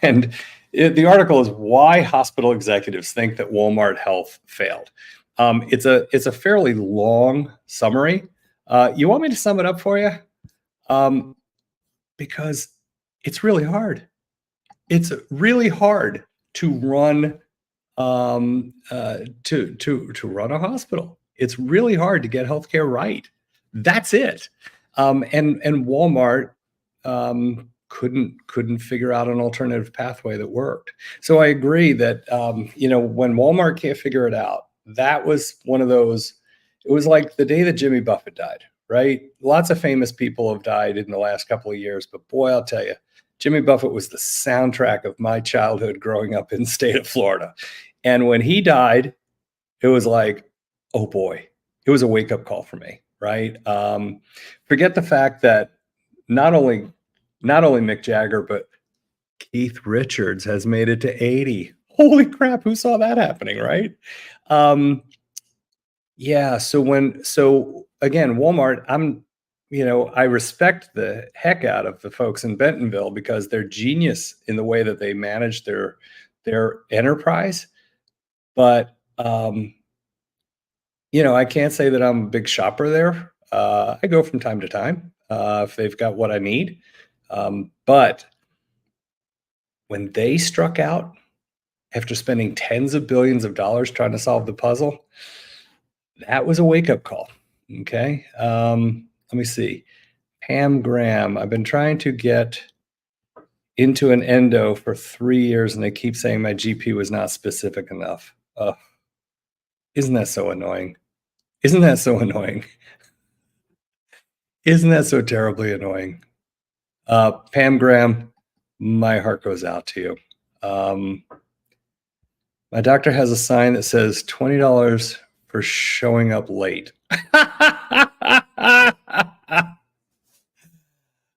and the article is why hospital executives think that Walmart Health failed. It's a fairly long summary. You want me to sum it up for you? Because it's really hard. It's really hard to run to run a hospital. It's really hard to get healthcare right. That's it. And Walmart couldn't figure out an alternative pathway that worked. So I agree that when Walmart can't figure it out, that was one of those. It was like the day that Jimmy Buffett died, right? Lots of famous people have died in the last couple of years, but boy, I'll tell you, Jimmy Buffett was the soundtrack of my childhood growing up in the state of Florida. And when he died, it was like, oh boy, it was a wake-up call for me, right? Forget the fact that not only Mick Jagger, but Keith Richards has made it to 80. Holy crap, who saw that happening, right? Yeah, so again, Walmart, I respect the heck out of the folks in Bentonville because they're genius in the way that they manage their enterprise. But I can't say that I'm a big shopper there. I go from time to time if they've got what I need. But when they struck out after spending tens of billions of dollars trying to solve the puzzle, that was a wake-up call. Okay. Let me see. Pam Graham, I've been trying to get into an endo for 3 years and they keep saying my GP was not specific enough. Isn't that so annoying? Isn't that so annoying? Isn't that so terribly annoying? Pam Graham, my heart goes out to you. My doctor has a sign that says $20 for showing up late.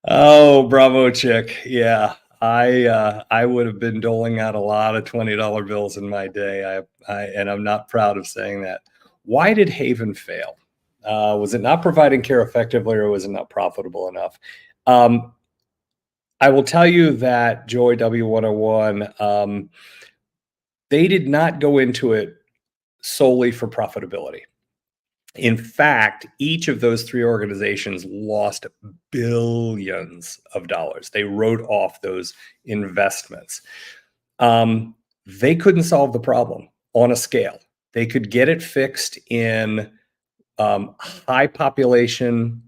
Oh, bravo, chick. Yeah, I would have been doling out a lot of $20 bills in my day. And I'm not proud of saying that. Why did Haven fail? Was it not providing care effectively, or was it not profitable enough? I will tell you that Joy W101, they did not go into it solely for profitability. In fact, each of those three organizations lost billions of dollars. They wrote off those investments. They couldn't solve the problem on a scale. They could get it fixed in high population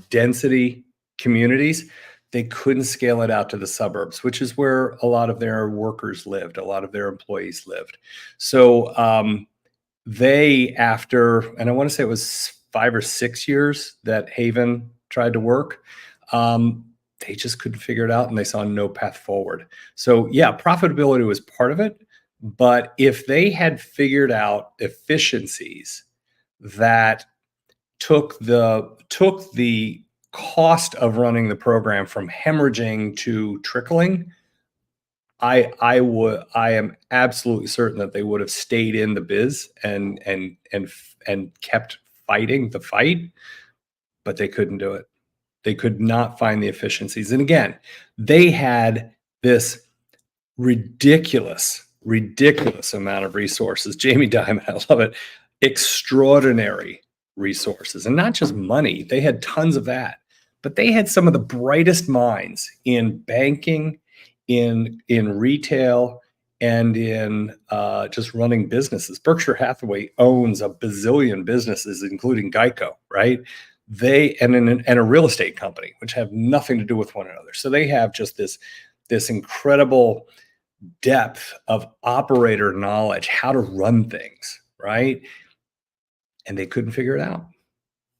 density communities. They couldn't scale it out to the suburbs, which is where a lot of their workers lived, a lot of their employees lived. So and I want to say it was 5 or 6 years that Haven tried to work, they just couldn't figure it out and they saw no path forward. So yeah, profitability was part of it. But if they had figured out efficiencies that took the cost of running the program from hemorrhaging to trickling, I am absolutely certain that they would have stayed in the biz and kept fighting the fight, but they couldn't do it. They could not find the efficiencies. And again, they had this ridiculous amount of resources. Jamie Dimon, I love it. Extraordinary resources, and not just money. They had tons of that, but they had some of the brightest minds in banking, in retail, and in just running businesses. Berkshire Hathaway owns a bazillion businesses, including Geico, right? And a real estate company, which have nothing to do with one another. So they have just this incredible depth of operator knowledge, how to run things, right? And they couldn't figure it out.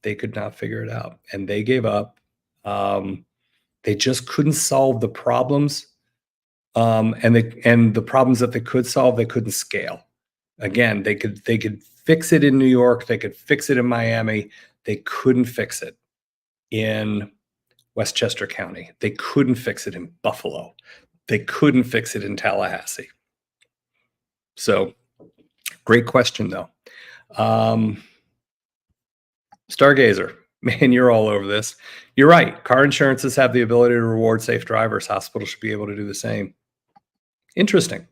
They could not figure it out, and they gave up. They just couldn't solve the problems. And the problems that they could solve, they couldn't scale. Again, they could fix it in New York, they could fix it in Miami. They couldn't fix it in Westchester County. They couldn't fix it in Buffalo. They couldn't fix it in Tallahassee. So, great question though. Stargazer, man, you're all over this. You're right. Car insurances have the ability to reward safe drivers. Hospitals should be able to do the same. Interesting.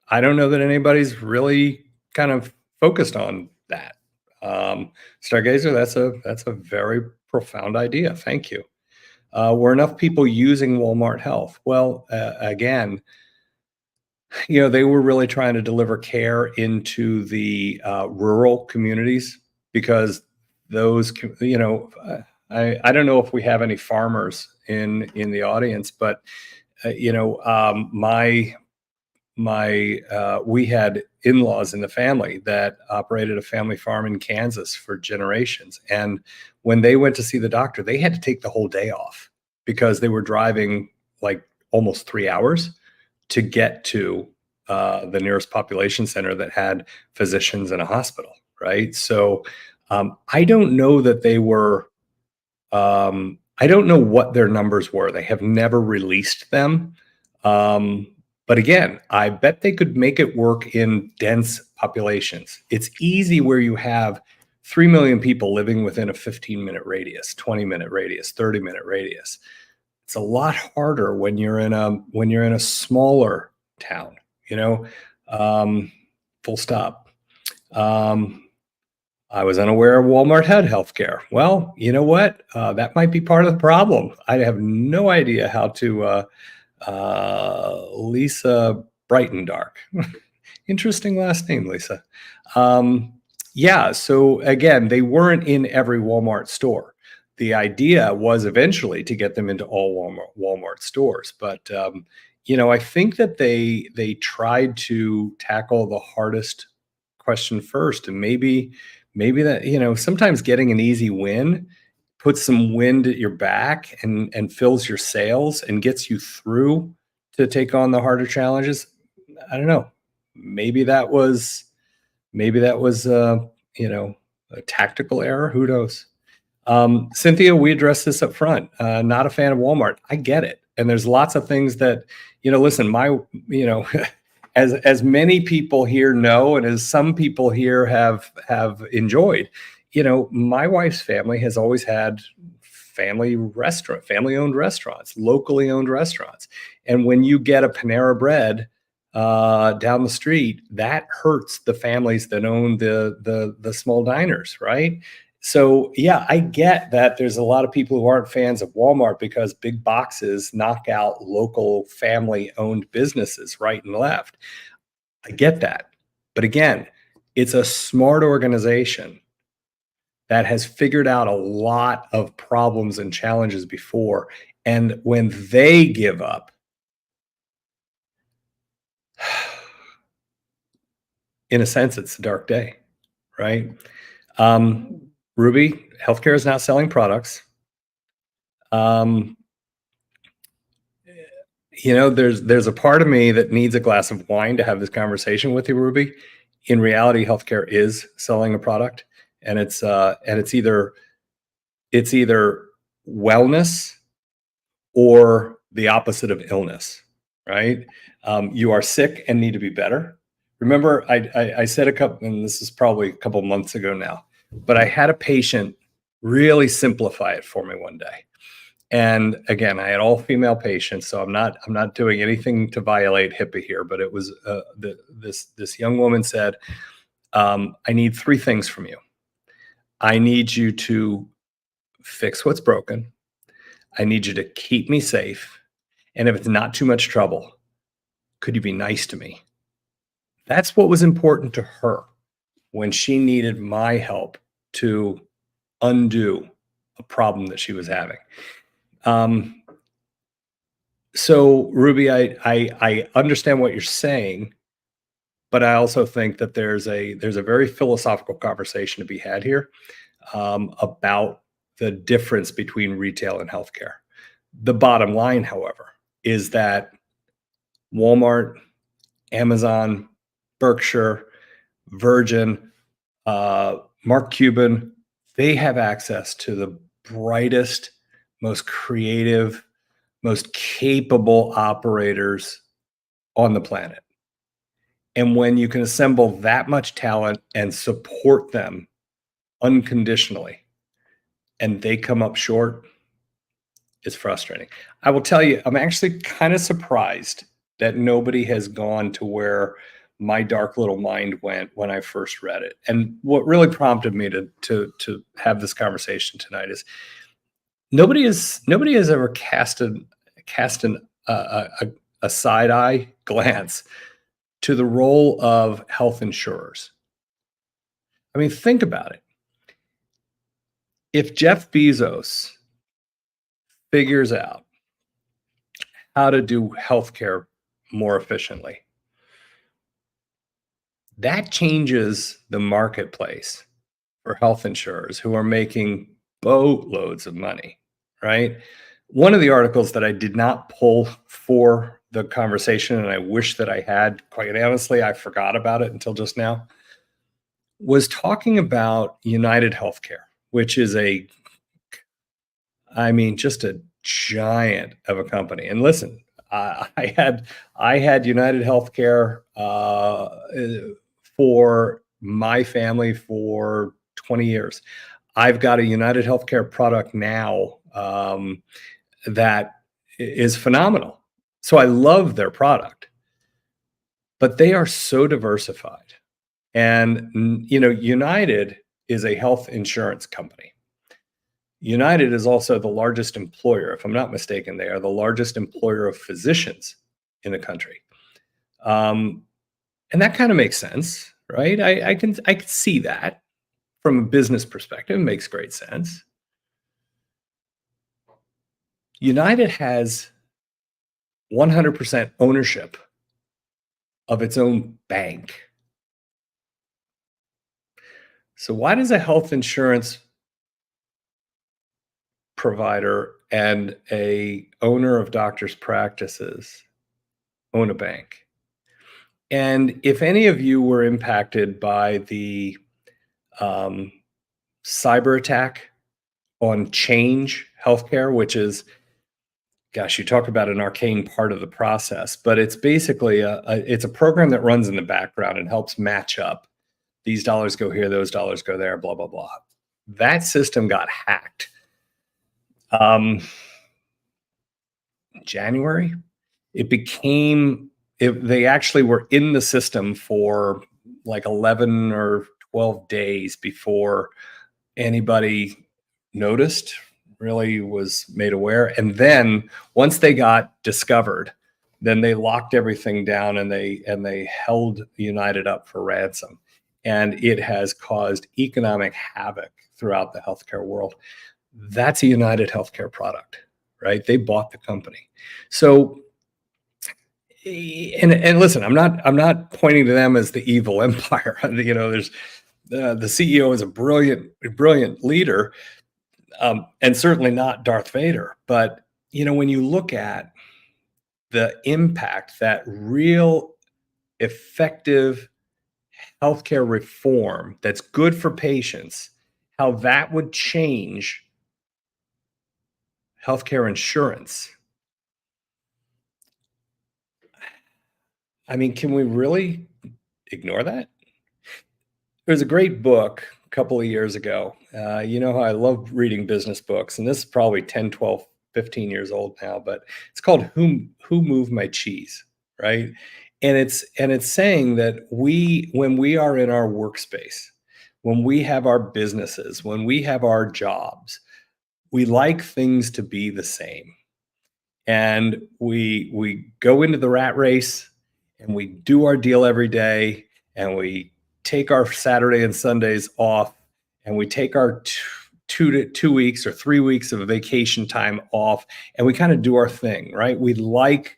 I don't know that anybody's really kind of focused on that. Stargazer, that's a very profound idea. Thank you. Were enough people using Walmart Health? Well, again, they were really trying to deliver care into the rural communities, because those, I don't know if we have any farmers in the audience, but we had in-laws in the family that operated a family farm in Kansas for generations. And when they went to see the doctor, they had to take the whole day off because they were driving like almost 3 hours to get to the nearest population center that had physicians and a hospital, right? So I don't know that they were, I don't know what their numbers were. They have never released them. But again, I bet they could make it work in dense populations. It's easy where you have 3 million people living within a 15-minute radius, 20-minute radius, 30-minute radius. It's a lot harder when you're in a smaller town, full stop. I was unaware Walmart had healthcare. Well, you know what? That might be part of the problem. I have no idea how to Lisa Brighton Dark. Interesting last name, Lisa. Yeah, so again, they weren't in every Walmart store. The idea was eventually to get them into all Walmart stores, but I think that they tried to tackle the hardest question first, and maybe that sometimes getting an easy win puts some wind at your back and fills your sails and gets you through to take on the harder challenges. I don't know. Maybe that was a tactical error. Who knows? Cynthia, we addressed this up front. Not a fan of Walmart. I get it. And there's lots of things that, listen, as many people here know, and as some people here have enjoyed, my wife's family has always had family-owned restaurants, locally owned restaurants. And when you get a Panera Bread down the street, that hurts the families that own the small diners, right? So yeah, I get that there's a lot of people who aren't fans of Walmart because big boxes knock out local family-owned businesses right and left. I get that. But again, it's a smart organization that has figured out a lot of problems and challenges before. And when they give up, in a sense, it's a dark day, right? Ruby, healthcare is not selling products. There's a part of me that needs a glass of wine to have this conversation with you, Ruby. In reality, healthcare is selling a product, and it's either wellness or the opposite of illness, right? You are sick and need to be better. Remember, I said and this is probably a couple months ago now, but I had a patient really simplify it for me one day. And again, I had all female patients, so I'm not doing anything to violate HIPAA here, but it was this young woman said, I need 3 things from you. I need you to fix what's broken. I need you to keep me safe. And if it's not too much trouble, could you be nice to me? That's what was important to her when she needed my help to undo a problem that she was having. So Ruby, I understand what you're saying, but I also think that there's a very philosophical conversation to be had here about the difference between retail and healthcare. The bottom line, however, is that Walmart, Amazon, Berkshire, Virgin, Mark Cuban, they have access to the brightest, most creative, most capable operators on the planet. And when you can assemble that much talent and support them unconditionally, and they come up short, it's frustrating. I will tell you, I'm actually kind of surprised that nobody has gone to where my dark little mind went when I first read it. And what really prompted me to have this conversation tonight is nobody has ever cast a side eye glance to the role of health insurers. I mean, think about it. If Jeff Bezos figures out how to do healthcare more efficiently, that changes the marketplace for health insurers who are making boatloads of money, right? One of the articles that I did not pull for the conversation, and I wish that I had, quite honestly, I forgot about it until just now, was talking about United Healthcare, which is just a giant of a company. And listen, I had United Healthcare for my family for 20 years. I've got a United Healthcare product now that is phenomenal. So I love their product, but they are so diversified. And, United is a health insurance company. United is also the largest employer. If I'm not mistaken, they are the largest employer of physicians in the country. And that kind of makes sense, right? I can see that from a business perspective. It makes great sense. United has 100% ownership of its own bank. So why does a health insurance provider and a owner of doctors' practices own a bank? And if any of you were impacted by the cyber attack on Change Healthcare, which is, gosh, you talk about an arcane part of the process, but it's basically it's a program that runs in the background and helps match up. These dollars go here, those dollars go there, blah, blah, blah. That system got hacked. January, they actually were in the system for like 11 or 12 days before anybody noticed, really was made aware. And then once they got discovered, then they locked everything down and they held United up for ransom. And it has caused economic havoc throughout the healthcare world. That's a United Healthcare product, right? They bought the company. So, and listen, I'm not pointing to them as the evil empire. There's the CEO is a brilliant leader, and certainly not Darth Vader. But when you look at the impact that real effective healthcare reform that's good for patients, how that would change healthcare insurance. Can we really ignore that? There's a great book a couple of years ago. You know how I love reading business books, and this is probably 10, 12, 15 years old now, but it's called Who Moved My Cheese, right? And it's saying that when we are in our workspace, when we have our businesses, when we have our jobs, we like things to be the same. And we go into the rat race and we do our deal every day, and we take our Saturday and Sundays off, and we take our 2 weeks or 3 weeks of vacation time off, and we kind of do our thing, right? We like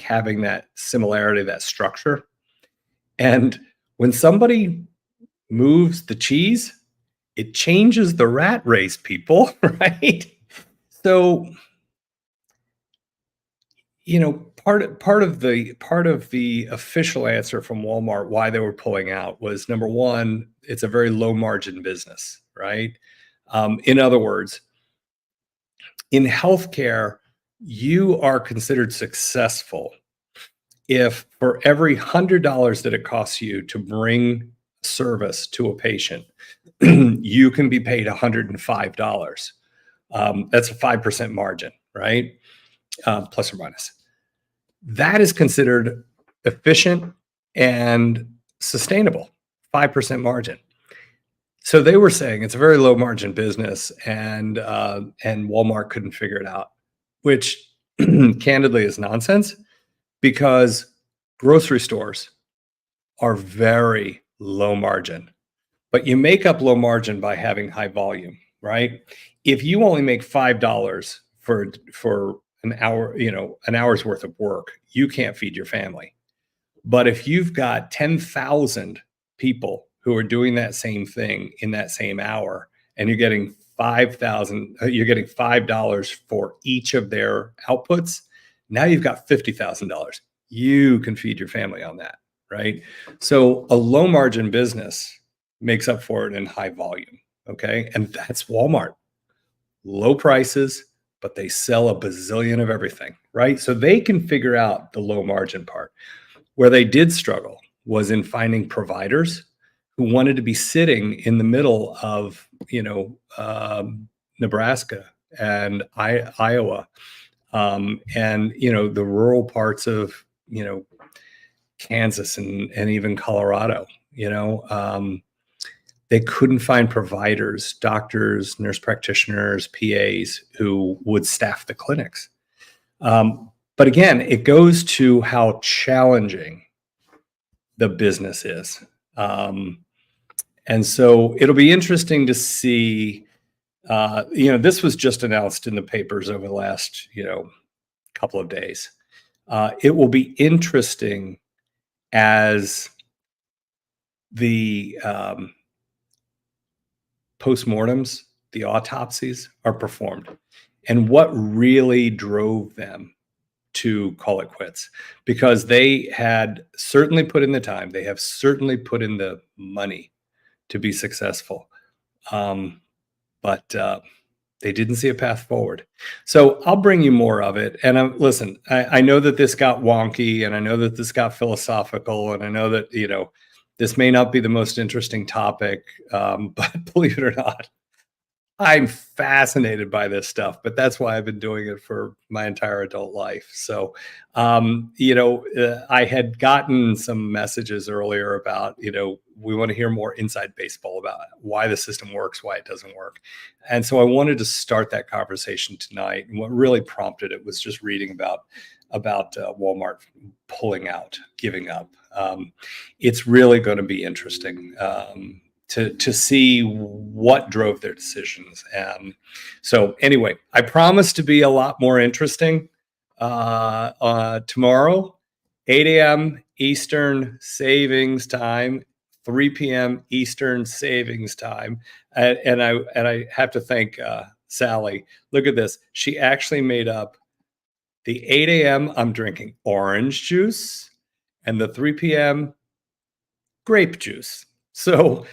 having that similarity, that structure. And when somebody moves the cheese, it changes the rat race, people, right? So, part of the official answer from Walmart why they were pulling out was, number one, it's a very low margin business, right? In other words, in healthcare, you are considered successful if for every $100 that it costs you to bring service to a patient, you can be paid $105. That's a 5% margin, right? Plus or minus. That is considered efficient and sustainable, 5% margin. So they were saying it's a very low margin business, and Walmart couldn't figure it out, which candidly is nonsense, because grocery stores are very low margin, but you make up low margin by having high volume, right? If you only make $5 for an hour, an hour's worth of work, you can't feed your family. But if you've got 10,000 people who are doing that same thing in that same hour, and you're getting $5 for each of their outputs. Now you've got $50,000. You can feed your family on that, right? So a low margin business makes up for it in high volume. Okay. And that's Walmart. Low prices, but they sell a bazillion of everything, right? So they can figure out the low margin part. Where they did struggle was in finding providers who wanted to be sitting in the middle of, Nebraska and Iowa, and, the rural parts of, Kansas and even Colorado. They couldn't find providers, doctors, nurse practitioners, PAs who would staff the clinics. But again, it goes to how challenging the business is. And so it'll be interesting to see, this was just announced in the papers over the last, couple of days. It will be interesting as the postmortems, the autopsies are performed, and what really drove them to call it quits, because they had certainly put in the time, they have certainly put in the money to be successful, but they didn't see a path forward. So I'll bring you more of it. And listen, I know that this got wonky, and I know that this got philosophical, and I know that, this may not be the most interesting topic, but believe it or not, I'm fascinated by this stuff, but that's why I've been doing it for my entire adult life. So, I had gotten some messages earlier about, we want to hear more inside baseball about why the system works, why it doesn't work. And so I wanted to start that conversation tonight. And what really prompted it was just reading about Walmart pulling out, giving up. It's really going to be interesting to see what drove their decisions. So anyway, I promise to be a lot more interesting tomorrow, 8 a.m. Eastern Savings Time, 3 p.m. Eastern Savings Time. And I have to thank Sally. Look at this. She actually made up the 8 a.m. I'm drinking orange juice, and the 3 p.m. grape juice. So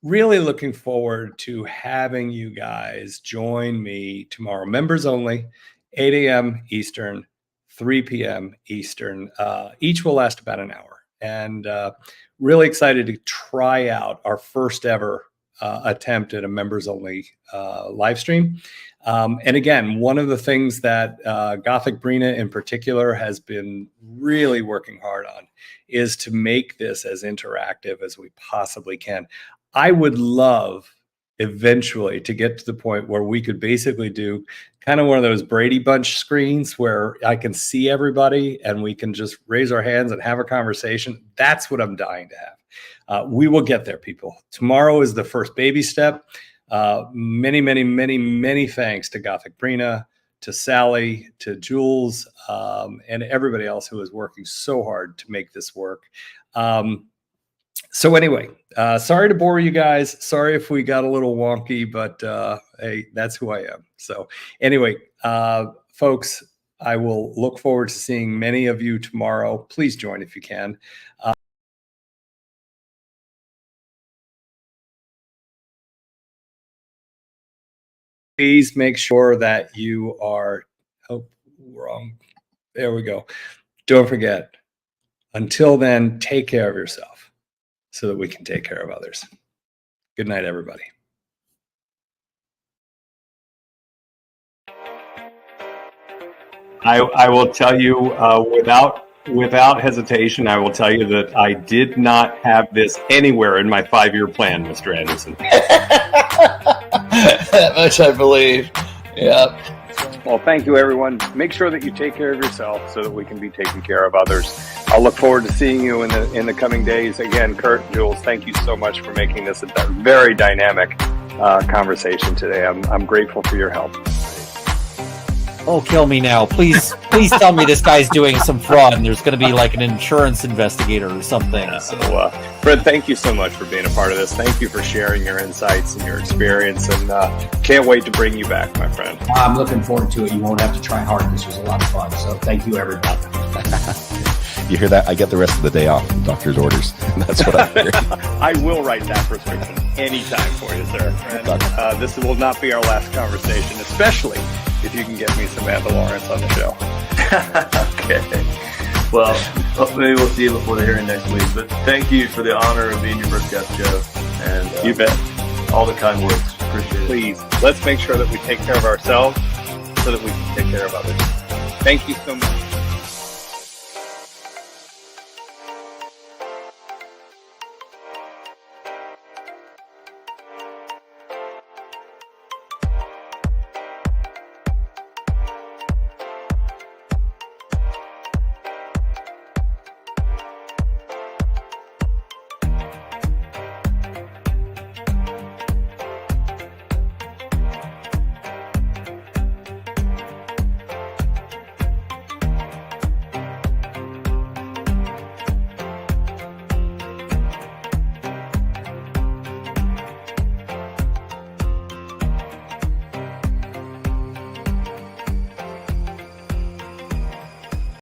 really looking forward to having you guys join me tomorrow. Members only, 8 a.m. Eastern, 3 p.m. Eastern. Each will last about an hour. And really excited to try out our first ever attempt at a members only live stream. And again, one of the things that Gothic Brina in particular has been really working hard on is to make this as interactive as we possibly can. I would love eventually to get to the point where we could basically do kind of one of those Brady Bunch screens where I can see everybody and we can just raise our hands and have a conversation. That's what I'm dying to have. We will get there, people. Tomorrow is the first baby step. Many thanks to Gothic Brina, to Sally, to Jules, and everybody else who is working so hard to make this work. So anyway, sorry to bore you guys. Sorry if we got a little wonky, but hey, that's who I am. So anyway, folks, I will look forward to seeing many of you tomorrow. Please join if you can. Please make sure that you are, wrong. There we go. Don't forget, until then, take care of yourself so that we can take care of others. Good night, everybody. I will tell you without hesitation, I will tell you that I did not have this anywhere in my 5-year plan, Mr. Anderson. That much I believe. Yeah. Well, thank you, everyone. Make sure that you take care of yourself so that we can be taking care of others. I'll look forward to seeing you in the coming days. Again, Kurt, Jules, thank you so much for making this a very dynamic conversation today. I'm grateful for your help. Oh, kill me now. Please tell me this guy's doing some fraud and there's going to be like an insurance investigator or something. So Fred, thank you so much for being a part of this. Thank you for sharing your insights and your experience, and can't wait to bring you back, my friend. I'm looking forward to it. You won't have to try hard. This was a lot of fun. So thank you, everybody. You hear that? I get the rest of the day off. Doctor's orders. That's what I'm hearing. I will write that prescription anytime for you, sir. And, this will not be our last conversation, especially if you can get me Samantha Lawrence on the show. Okay. Well, maybe we'll see you before the hearing next week. But thank you for the honor of being your first guest, Joe. And you bet. All the kind words. Appreciate it. Please, let's make sure that we take care of ourselves so that we can take care of others. Thank you so much.